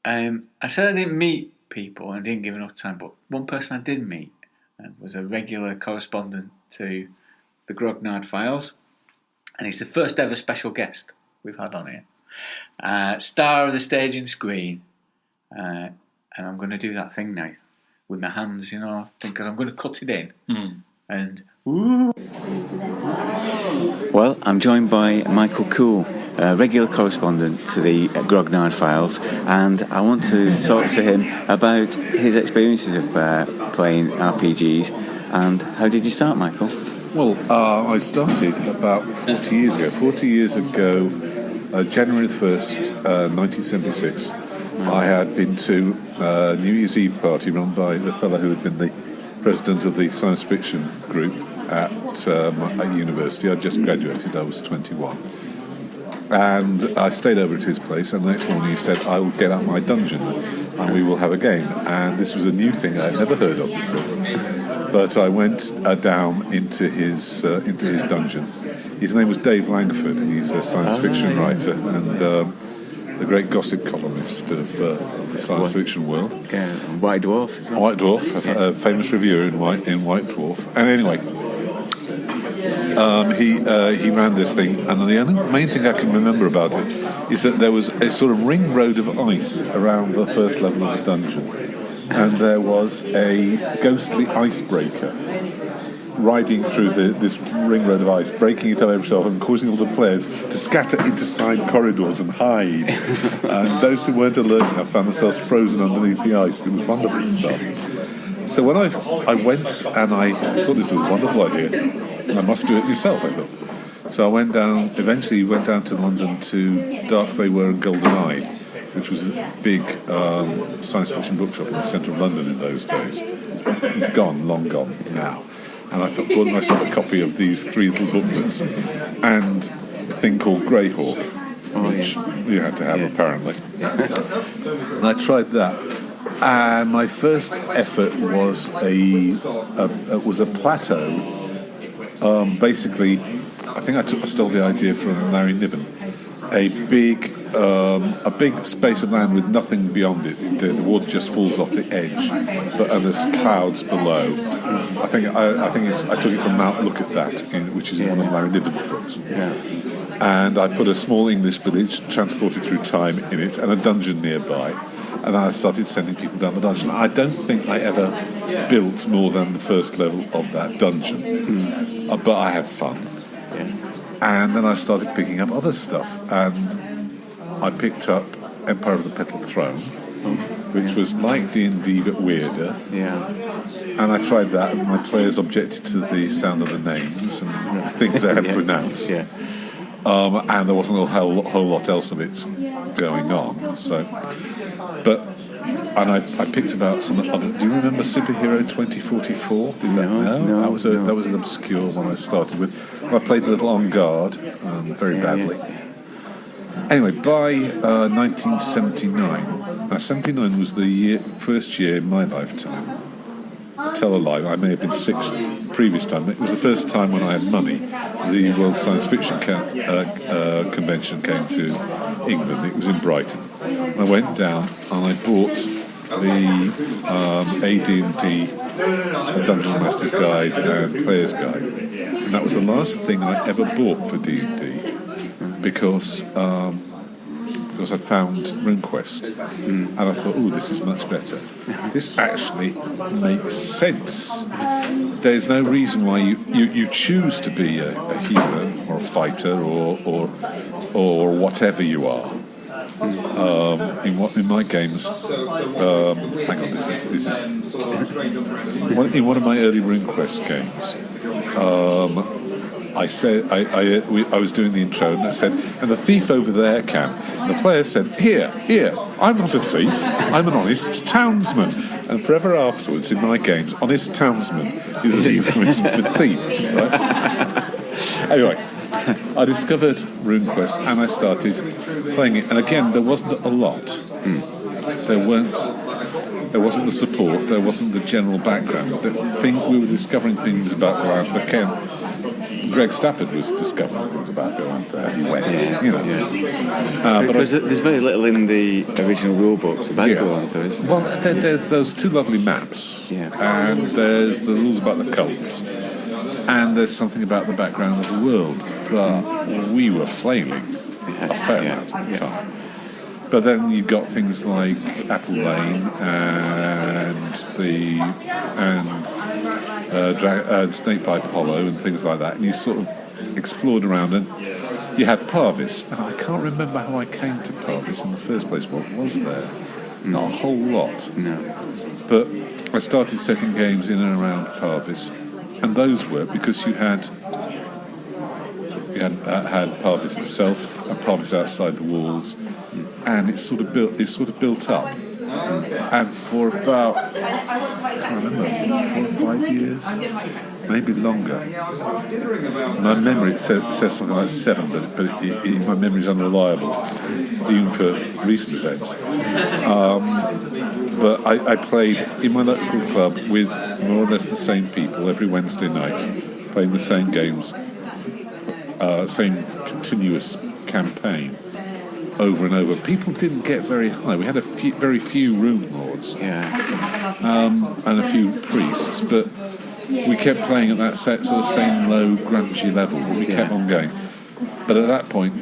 I said I didn't meet people and didn't give enough time, but one person I did meet was a regular correspondent to the Grognard Files, and he's the first ever special guest we've had on here. Star of the stage and screen, and I'm going to do that thing now with my hands, because I'm going to cut it in. And ooh. Well, I'm joined by Michael Cool, a regular correspondent to the Grognard Files, and I want to talk to him about his experiences of playing RPGs. And how did you start, Michael? Well, I started about 40 years ago. 40 years ago, January the 1st, 1976, I had been to a New Year's Eve party run by the fellow who had been the president of the science fiction group at university. I'd just graduated, I was 21. And I stayed over at his place, and the next morning he said, I will get out my dungeon and we will have a game. And this was a new thing I'd never heard of before. But I went down into his dungeon. His name was Dave Langford, and he's a science fiction writer and a great gossip columnist of the science fiction world. Yeah, White Dwarf as well. White Dwarf, a famous reviewer in White Dwarf. And anyway, he ran this thing, and the only main thing I can remember about it is that there was a sort of ring road of ice around the first level of the dungeon, and there was a ghostly icebreaker riding through this ring road of ice, breaking it up over itself and causing all the players to scatter into side corridors and hide. And those who weren't alert enough found themselves frozen underneath the ice. It was wonderful stuff. So when I went and I thought this was a wonderful idea, I must do it myself, I thought. So I eventually went down to London to Dark They Were and Golden Eye, which was a big science fiction bookshop in the centre of London in those days. It's gone, long gone now. And I bought myself a copy of these 3 little booklets and a thing called Greyhawk, which you had to have apparently. And I tried that. And my first effort was a plateau. Basically, I think I stole the idea from Larry Niven. A big space of land with nothing beyond it. The water just falls off the edge, and there's clouds below. I think I took it from Mount Look at That, which is in one of Larry Niven's books. Yeah. And I put a small English village transported through time in it, and a dungeon nearby. And I started sending people down the dungeon. I don't think I ever built more than the first level of that dungeon, but I had fun. Yeah. And then I started picking up other stuff, and I picked up Empire of the Petal Throne, which was like D&D but weirder. Yeah. And I tried that, and my players objected to the sound of the names and things they had to pronounce. Yeah. And there wasn't a whole lot else of it going on. So, and I picked about some other. Do you remember Superhero 2044? No. That was an obscure one I started with. I played the little on guard very badly. Anyway, by 1979, now 79 was the first year in my lifetime. Tell a lie, I may have been 6 previous time. It was the first time when I had money. The World Science Fiction Convention came to England. It was in Brighton. I went down and I bought the AD&D Dungeon Master's Guide and Player's Guide. And that was the last thing I ever bought for D&D because I found RuneQuest, and I thought, this is much better. This actually makes sense. there's no reason why you choose to be a healer or a fighter or whatever you are. In my games, hang on, this is in one of my early RuneQuest games. I said I was doing the intro and I said, and the thief over there can. And the player said, here, I'm not a thief, I'm an honest townsman. And forever afterwards, in my games, honest townsman is a euphemism for thief. Right? Anyway, I discovered RuneQuest and I started playing it. And again, there wasn't a lot. There wasn't the support. There wasn't the general background. We were discovering things about Arthur Kent. Greg Stafford was discovering things about Arthur as he went. Because there's very little in the original rule books about Arthur. Well, there's those two lovely maps, and there's the rules about the cults, and there's something about the background of the world. But we were flailing a fair amount of the time. But then you've got things like Apple Lane and Snake Pipe Hollow and things like that, and you sort of explored around, and you had Parvis. Now, I can't remember how I came to Parvis in the first place. What was there? Not a whole lot. No. But I started setting games in and around Parvis, and those worked because you had Parvis itself and Parvis outside the walls, and it sort of built up. And for about, I can't remember, 4 or 5 years, maybe longer. My memory says something like 7, but my memory is unreliable, even for recent events. But I played in my local club with more or less the same people every Wednesday night, playing the same games, same continuous campaign. Over and over. People didn't get very high. We had very few rune lords, and a few priests, but we kept playing at that sort of same low, grungy level. But we kept on going. But at that point,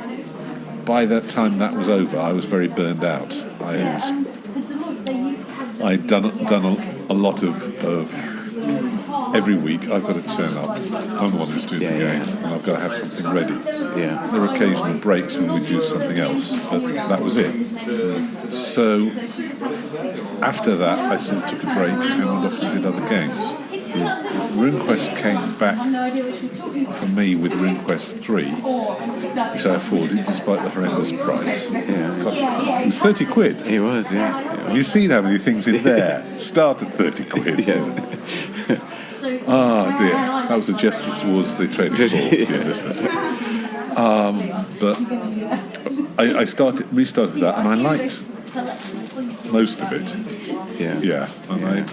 by that time that was over, I was very burned out. I'd done a lot of. Every week I've got to turn up. I'm the one who's doing the game, and I've got to have something ready. There are occasional breaks when we do something else, but that was it. So after that, I sort of took a break and went off and did other games. RuneQuest came back for me with RuneQuest 3, which I afforded despite the horrendous price. It was 30 quid. It was, Have you seen how many things in there start at 30 quid? Ah, dear. That was a gesture towards the trading hall, dear listeners. But I restarted that, and I liked most of it. And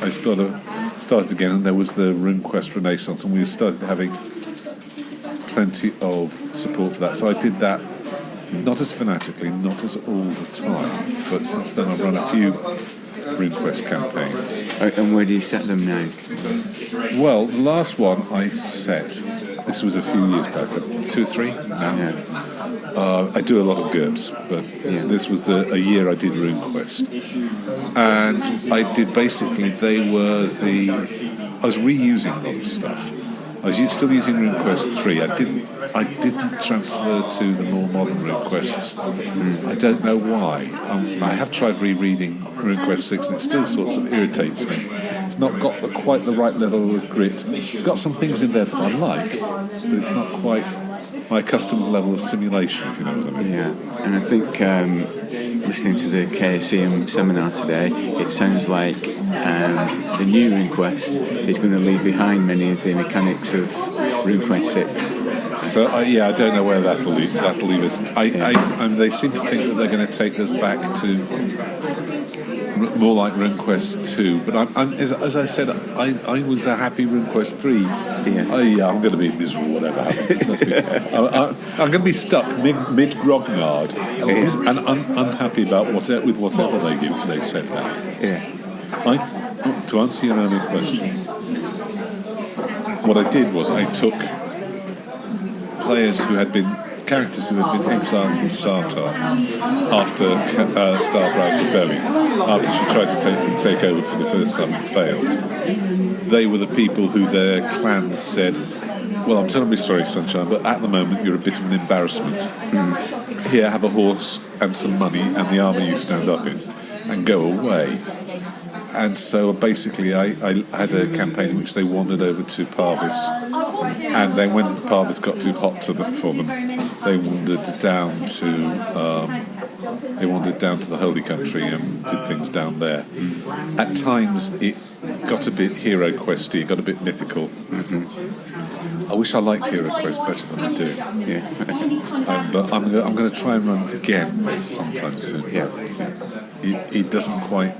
I started again, and there was the RuneQuest Renaissance, and we started having plenty of support for that. So I did that, not as fanatically, not as all the time, but since then I've run a few RuneQuest campaigns. And where do you set them now? Well, the last one I set, this was a few years back, but 2 or 3 now. I do a lot of GURPS, but this was a year I did RuneQuest. And I did basically, I was reusing a lot of stuff. I was still using RuneQuest 3. I didn't transfer to the more modern RuneQuests. I don't know why. I have tried rereading RuneQuest 6, and it still sort of irritates me. It's not got quite the right level of grit. It's got some things in there that I like, but it's not quite my accustomed level of simulation, if you know what I mean. And I think listening to the KSCM seminar today, it sounds like the new RuneQuest is going to leave behind many of the mechanics of RuneQuest 6. So I don't know where that'll leave us. They seem to think that they're going to take us back to more like RuneQuest 2, but as I said, I was a happy RuneQuest 3. I'm going to be miserable, whatever happens. I'm going to be stuck mid grognard and unhappy about whatever they said now. To answer your own question, what I did was I took players who had been characters who had been exiled from Sartar after Starbrow's rebellion, after she tried to take over for the first time and failed. They were the people who their clans said, well, I'm terribly sorry, Sunshine, but at the moment you're a bit of an embarrassment. Here, have a horse and some money and the armour you stand up in, and go away. And so basically I had a campaign in which they wandered over to Parvis, and then when Parvis got too hot for them, they wandered down to the Holy Country and did things down there. At times it got a bit Hero Questy, it got a bit mythical. I wish I liked Hero Quest better than I do. Yeah. But I'm going to try and run it again sometime soon. Yeah. It doesn't quite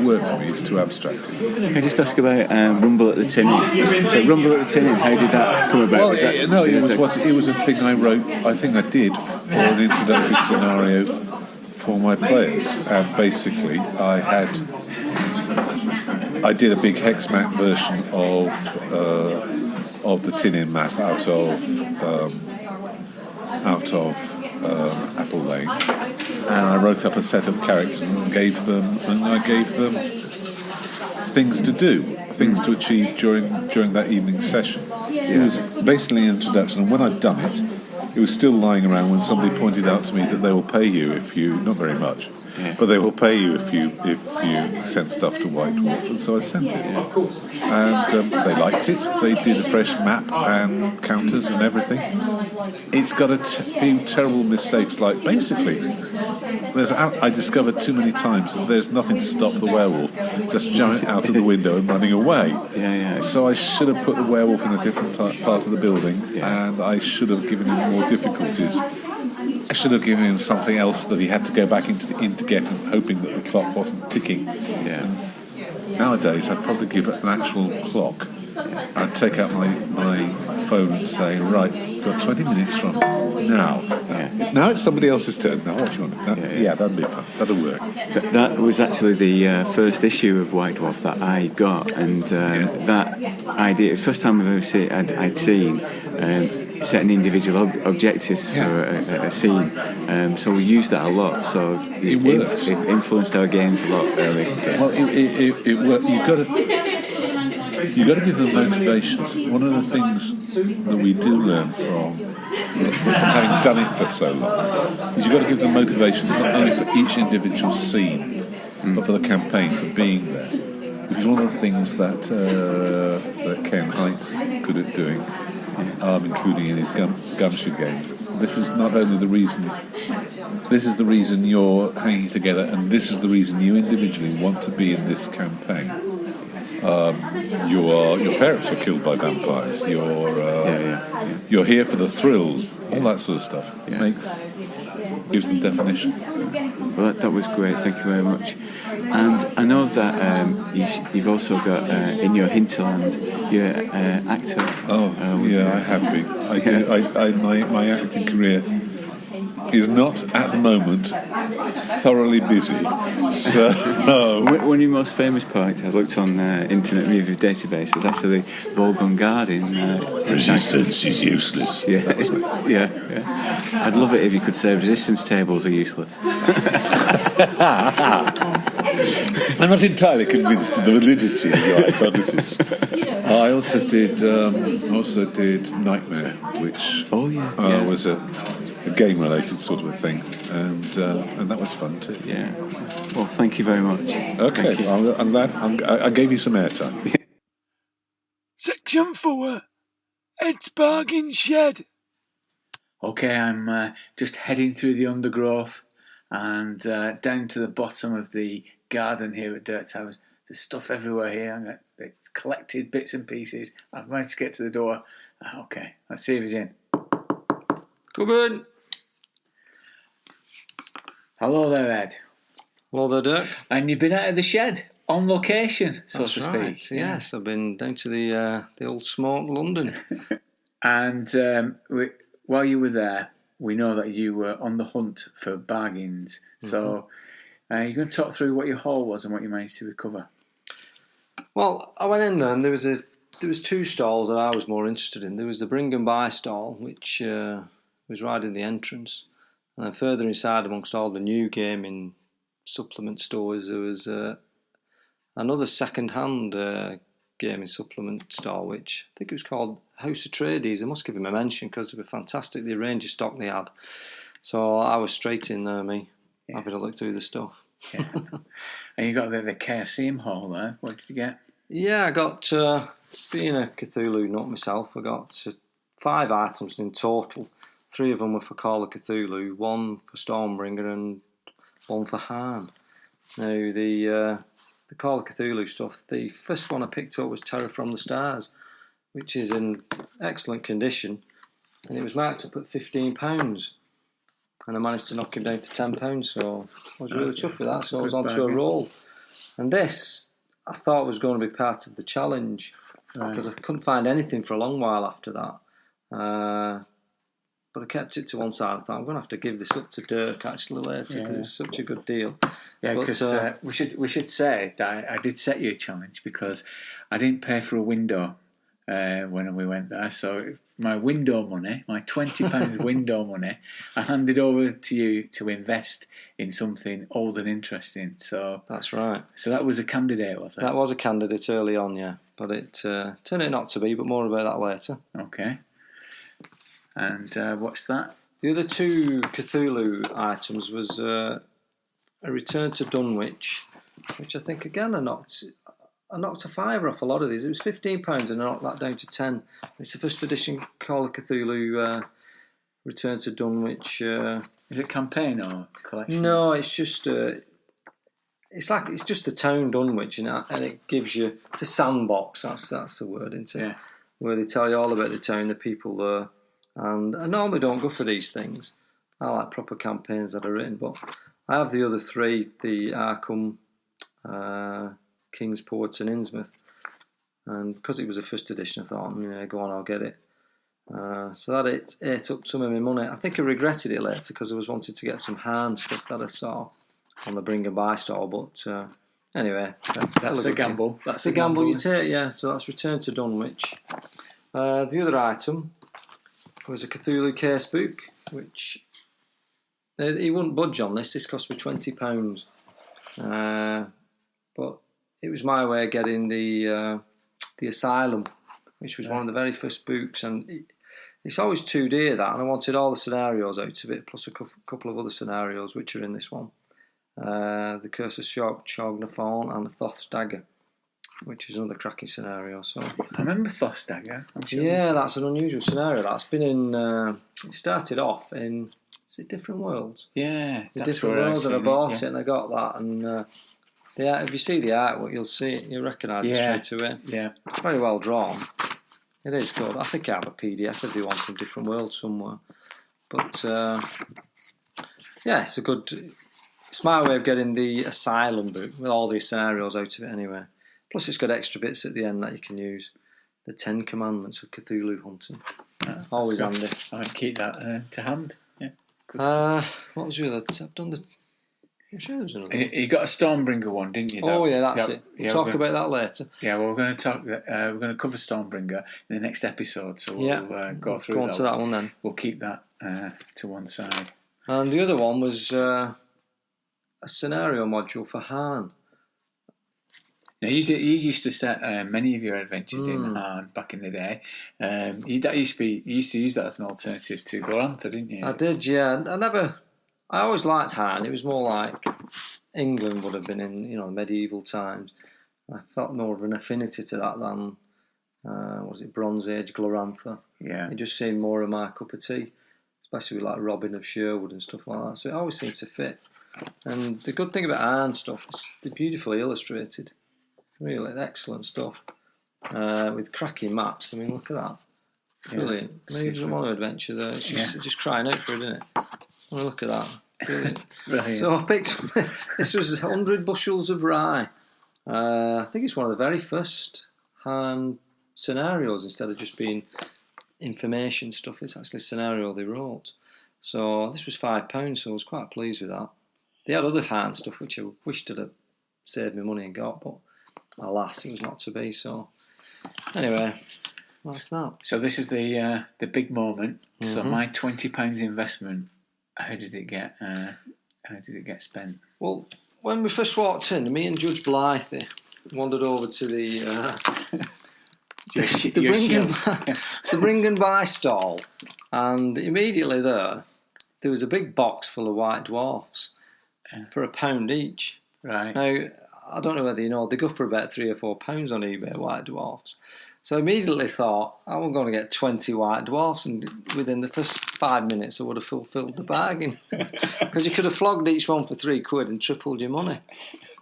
work for me. It's too abstract. Can I just ask about Rumble at the Tinning? So Rumble at the Tinning, how did that come about? Well, it was a thing I wrote. I think I did for an introductory scenario for my players, and basically I did a big hex map version of the Tinning map out of Apple Lane, and I wrote up a set of characters and gave them things to do, things to achieve during that evening session. It was basically an introduction, and when I'd done it, it was still lying around when somebody pointed out to me that they will pay you if you, not very much, but they will pay you if you send stuff to White Dwarf, and so I sent it. And they liked it. They did a fresh map and counters and everything. It's got a few terrible mistakes, like basically, I discovered too many times that there's nothing to stop the werewolf just jumping out of the window and running away. So I should have put the werewolf in a different part of the building, and I should have given him more difficulties. I should have given him something else that he had to go back into the inn to get, and hoping that the clock wasn't ticking. Nowadays, I'd probably give it an actual clock. I'd take out my phone and say, right, you've got 20 minutes from now. Now it's somebody else's turn. Now what do you want? That'd be fun. That'll work. That was actually the first issue of White Dwarf that I got, and that idea, first time I'd seen setting individual objectives for a scene, so we used that a lot. So it influenced our games a lot early. Well, it worked. You've got to give them motivations. One of the things that we do learn from having done it for so long is you've got to give them motivations not only for each individual scene, but for the campaign, for being there. Which is one of the things that Ken Height's good at doing, including in his gumshoe games. This is not only the reason. This is the reason you're hanging together, and this is the reason you individually want to be in this campaign. Your parents were killed by vampires. You're here for the thrills, all that sort of stuff. Gives them definition. Well, that was great. Thank you very much. And I know that you've also got in your hinterland you're an actor. I have been. My acting career is not at the moment thoroughly busy. So one of your most famous projects I looked on Internet Movie Database was actually Volgon Guard in Resistance is useless. Yeah. I'd love it if you could say resistance tables are useless. I'm not entirely convinced of the validity of your hypothesis. I also did Nightmare, which was a game-related sort of a thing, and that was fun too. Yeah. Well, thank you very much. Okay, I'm glad I gave you some airtime. Section 4, Ed's Bargain Shed. Okay, I'm just heading through the undergrowth and down to the bottom of the garden here at Dirk Towers. There's stuff everywhere here. I've got collected bits and pieces. I've managed to get to the door. Okay, let's see if he's in. Come in. Hello there, Ed. Hello there, Dirk. And you've been out of the shed, on location, so That's to speak. Right. Yes, I've been down to the old smart London. And while you were there, we know that you were on the hunt for bargains. So you're going to talk through what your haul was and what you managed to recover. Well, I went in there and there was two stalls that I was more interested in. There was the Bring and Buy stall, which was right in the entrance. And then further inside, amongst all the new gaming supplement stores, there was another second-hand gaming supplement store, which I think it was called House of Tradies. I must give him a mention because they were fantastic, the range of stock they had. So I was straight in there, having a look through the stuff. Yeah. And you got a bit of a KSM haul there. What did you get? Yeah, I got, being a Cthulhu nut myself, I got 5 items in total. 3 of them were for Call of Cthulhu, 1 for Stormbringer and 1 for Han. Now, the Call of Cthulhu stuff, the first one I picked up was Terror from the Stars, which is in excellent condition, and it was marked up at £15, and I managed to knock him down to £10, so I was really chuffed with that, so I was onto a roll. And this, I thought was going to be part of the challenge, because I couldn't find anything for a long while after that. But I kept it to one side. I thought I'm going to have to give this up to Dirk actually later because it's such a good deal. Yeah, because we should say that I did set you a challenge because I didn't pay for a window when we went there. So my window money, my £20 window money, I handed over to you to invest in something old and interesting. So that's right. So that was a candidate, was it? That was a candidate early on, yeah. But it turned out not to be. But more about that later. Okay. And what's that? The other 2 Cthulhu items was a return to Dunwich, which I think again I knocked a fiver off a lot of these. It was £15 and I knocked that down to 10. It's the first edition Call of Cthulhu Return to Dunwich. Is it campaign or collection? No, it's just it's just the town Dunwich, and it gives you, it's a sandbox. That's the word, isn't it? Yeah. Where they tell you all about the town, the people there. And I normally don't go for these things. I like proper campaigns that are written, but I have the other 3, the Arkham, Kingsport and Innsmouth. And because it was a first edition, I thought, go on, I'll get it. So that ate up some of my money. I think I regretted it later because I was wanting to get some hand stuff that I saw on the Bring and Buy store. But anyway, that's a gamble. That's a gamble you take, yeah. So that's Return to Dunwich. The other item was a Cthulhu case book, which he wouldn't budge on this. This cost me £20, but it was my way of getting the Asylum, which was one of the very first books, and it's always 2D that, and I wanted all the scenarios out of it, plus a couple of other scenarios which are in this one. The Curse of Shognathorn and the Thoth's Dagger, which is another cracking scenario. So I remember Thoth's Dagger. Yeah, that's an unusual scenario. That's been in. It started off in. Is it Different Worlds? Yeah, the Different Worlds, and I bought it and I got that. And if you see the artwork, you'll see it. You'll recognise it straight away. Yeah, it's very well drawn. It is good. I think I have a PDF of the one from Different Worlds somewhere. But it's a good. It's my way of getting the Asylum book with all these scenarios out of it anyway. Plus, it's got extra bits at the end that you can use. The 10 Commandments of Cthulhu hunting. Always handy. I might keep that to hand. Yeah. What was the other? I've done the. I'm sure there was another. You got a Stormbringer one, didn't you? That's it. We'll talk about that later. Yeah, well, we're going to talk. We're going to cover Stormbringer in the next episode, so we'll go through. Go on to that one then. We'll keep that to one side. And the other one was a scenario module for Han. Now, you used to set many of your adventures in Han back in the day. You used to use that as an alternative to Glorantha, didn't you? I did, yeah. I always liked Han. It was more like England would have been in medieval times. I felt more of an affinity to that than Bronze Age Glorantha. Yeah, it just seemed more of my cup of tea, especially with like Robin of Sherwood and stuff like that. So it always seemed to fit. And the good thing about Han stuff is they're beautifully illustrated. Really excellent stuff with cracking maps. I mean, look at that, brilliant. Maybe there's one adventure there. It's just crying out for it, isn't it? Oh, look at that, brilliant. Brilliant. So I picked. This was 100 bushels of rye. I think it's one of the very first hand scenarios. Instead of just being information stuff, it's actually a scenario they wrote. So this was £5, so I was quite pleased with that. They had other hand stuff which I wished I'd have saved me money and got, but alas, it was not to be. So anyway, That's that. So this is the big moment. So Mhm. my £20 investment, how did it get spent? Well, when we first walked in, me and Judge Blythy wandered over to the the bring and buy stall, and immediately there was a big box full of White Dwarfs for £1 each. Right. Now, I don't know whether you know, they go for about £3 or £4 on eBay, White Dwarfs. So I immediately thought, I'm going to get 20 White Dwarfs, and within the first 5 minutes I would have fulfilled the bargain. Because you could have flogged each one for £3 and tripled your money.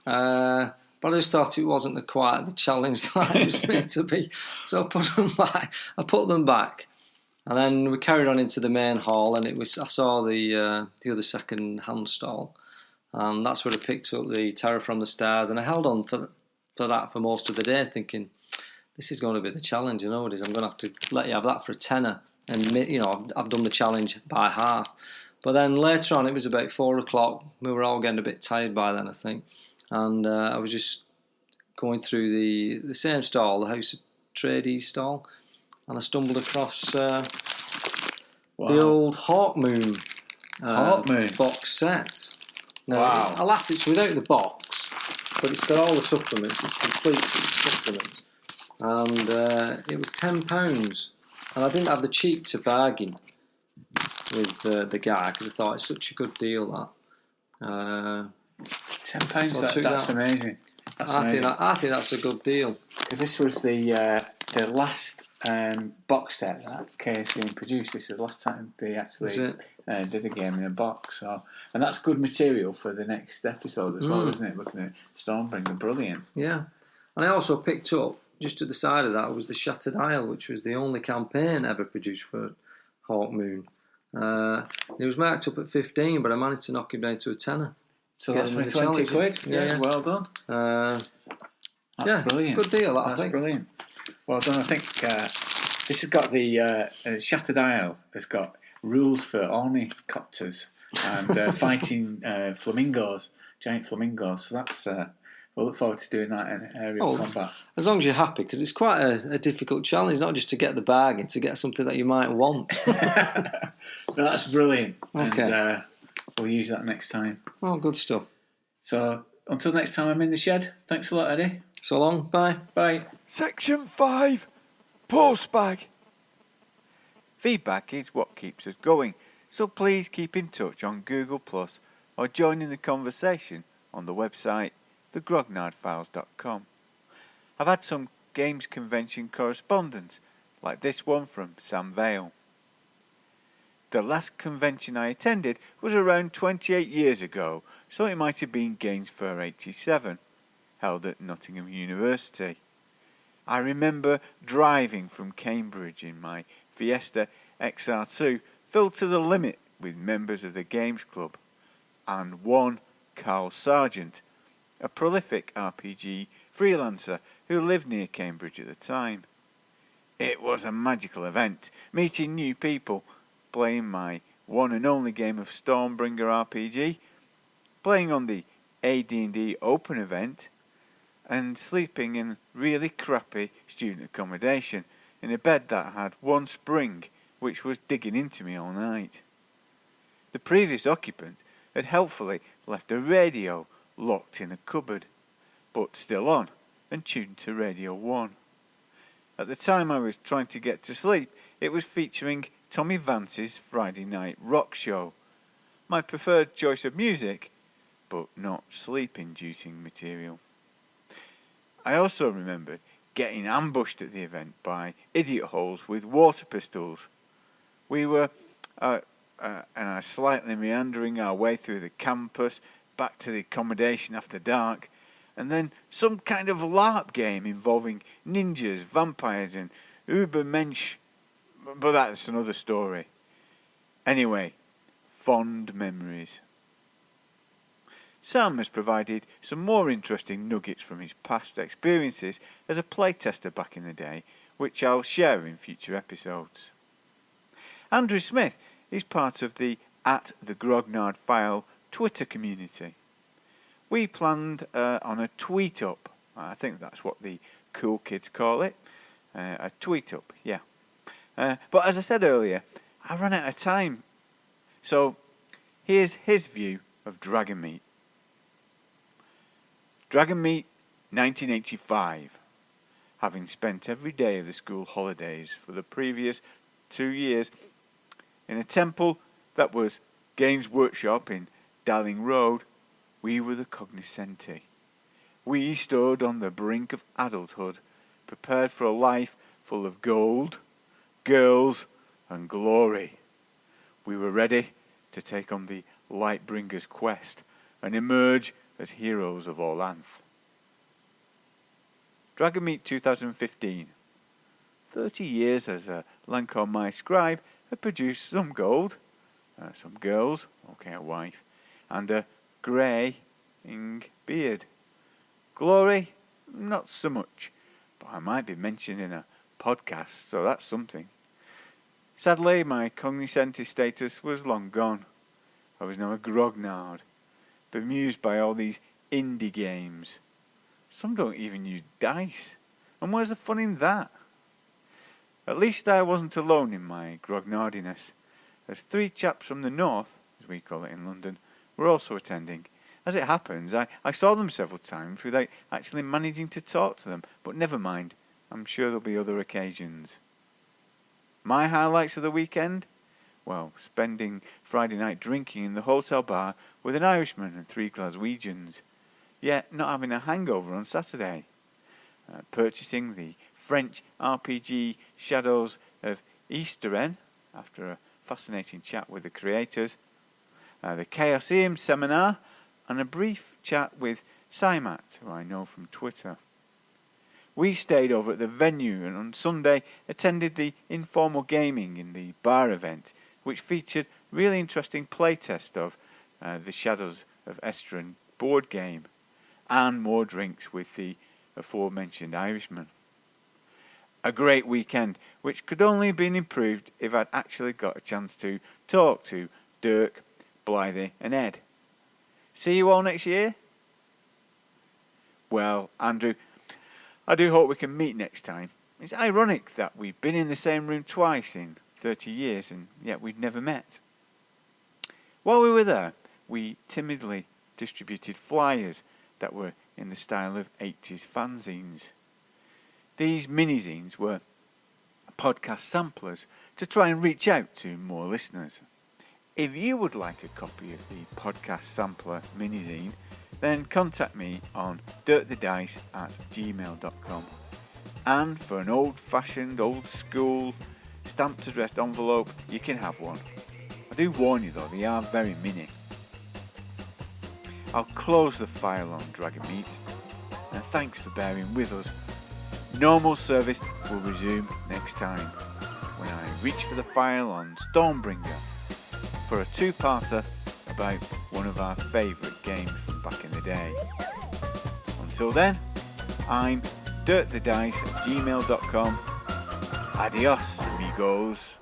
But I just thought it wasn't quite the challenge that it was meant to be. So I put them back. And then we carried on into the main hall, and I saw the other second-hand stall. And that's where I picked up the Terror from the Stars, and I held on for that for most of the day, thinking, this is going to be the challenge, you know it is. I'm going to have to let you have that for a tenner, and you know I've done the challenge by half. But then later on, it was about 4 o'clock. We were all getting a bit tired by then, I think, and I was just going through the same stall, the House of Tradies stall, and I stumbled across the old Hawkmoon box set. Now, alas, it's without the box, but it's got all the supplements. It's complete with supplements. And it was £10. And I didn't have the cheek to bargain with the guy, because I thought it's such a good deal, that. £10, So that's amazing. I think that's a good deal. Because this was the last box set that KSV produced. This is the last time they actually did a game in a box. And that's good material for the next episode as well, isn't it? Looking at Stormbringer, brilliant. Yeah. And I also picked up, just to the side of that, was the Shattered Isle, which was the only campaign ever produced for Hawkmoon. It was marked up at 15, but I managed to knock him down to a tenner. So that's my £20. Yeah, well done. That's brilliant. Good deal, I think. That's brilliant. Well done. I think this has got the Shattered Isle has got rules for ornithopters and fighting flamingos, giant flamingos. So that's we'll look forward to doing that in aerial combat. As long as you're happy, because it's quite a difficult challenge, not just to get the bargain, to get something that you might want. No, that's brilliant. Okay. And we'll use that next time. Oh, good stuff. So until next time, I'm in the shed. Thanks a lot, Eddie. So long. Bye. Bye. Section 5, Postbag. Feedback is what keeps us going, so please keep in touch on Google Plus or join in the conversation on the website thegrognardfiles.com. I've had some games convention correspondence, like this one from Sam Vale. The last convention I attended was around 28 years ago, so it might have been Games Fair 87, held at Nottingham University. I remember driving from Cambridge in my Fiesta XR2, filled to the limit with members of the Games Club, and one Carl Sargent, a prolific RPG freelancer who lived near Cambridge at the time. It was a magical event, meeting new people, playing my one and only game of Stormbringer RPG, playing on the AD&D Open event, and sleeping in really crappy student accommodation in a bed that had one spring which was digging into me all night. The previous occupant had helpfully left a radio locked in a cupboard, but still on and tuned to Radio 1. At the time I was trying to get to sleep, it was featuring Tommy Vance's Friday Night Rock Show, my preferred choice of music, but not sleep-inducing material. I also remembered getting ambushed at the event by idiot holes with water pistols. We were slightly meandering our way through the campus, back to the accommodation after dark, and then some kind of LARP game involving ninjas, vampires and Ubermensch, but that's another story. Anyway, fond memories. Sam has provided some more interesting nuggets from his past experiences as a playtester back in the day, which I'll share in future episodes. Andrew Smith is part of the @thegrognardfile Twitter community. We planned on a tweet up, I think that's what the cool kids call it, a tweet up, yeah. But as I said earlier, I ran out of time. So here's his view of Dragonmeet. Dragonmeet 1985. Having spent every day of the school holidays for the previous 2 years in a temple that was Games Workshop in Darling Road, we were the cognoscenti. We stood on the brink of adulthood, prepared for a life full of gold, girls, and glory. We were ready to take on the Lightbringer's quest and emerge as heroes of Orlanth. Dragonmeet 2015. 30 years as a Lancome my scribe had produced some gold, some girls, okay, a wife, and a greying beard. Glory, not so much, but I might be mentioned in a podcast, so that's something. Sadly, my cognoscenti status was long gone. I was now a grognard, bemused by all these indie games. Some don't even use dice, and where's the fun in that? At least I wasn't alone in my grognardiness, as 3 chaps from the north, as we call it in London, were also attending. As it happens, I saw them several times without actually managing to talk to them, but never mind, I'm sure there'll be other occasions. My highlights of the weekend? Well, spending Friday night drinking in the hotel bar with an Irishman and 3 Glaswegians, yet not having a hangover on Saturday. Purchasing the French RPG Shadows of Easteren after a fascinating chat with the creators, the Chaosium seminar, and a brief chat with Simat, who I know from Twitter. We stayed over at the venue and on Sunday attended the informal gaming in the bar event, which featured really interesting playtest of the Shadows of Easteren board game, and more drinks with the aforementioned Irishman. A great weekend, which could only have been improved if I'd actually got a chance to talk to Dirk, Blythy and Ed. See you all next year? Well, Andrew, I do hope we can meet next time. It's ironic that we've been in the same room twice in 30 years and yet we've never met. While we were there, we timidly distributed flyers that were in the style of 80s fanzines. These mini-zines were podcast samplers to try and reach out to more listeners. If you would like a copy of the podcast sampler mini-zine, then contact me on dirkthedice@gmail.com. And for an old-fashioned, old-school, stamped addressed envelope, you can have one. I do warn you though, they are very mini. I'll close the file on Dragonmeet, and thanks for bearing with us. Normal service will resume next time, when I reach for the file on Stormbringer, for a 2-parter about one of our favourite games from back in the day. Until then, I'm dirkthedice@gmail.com. Adios, amigos.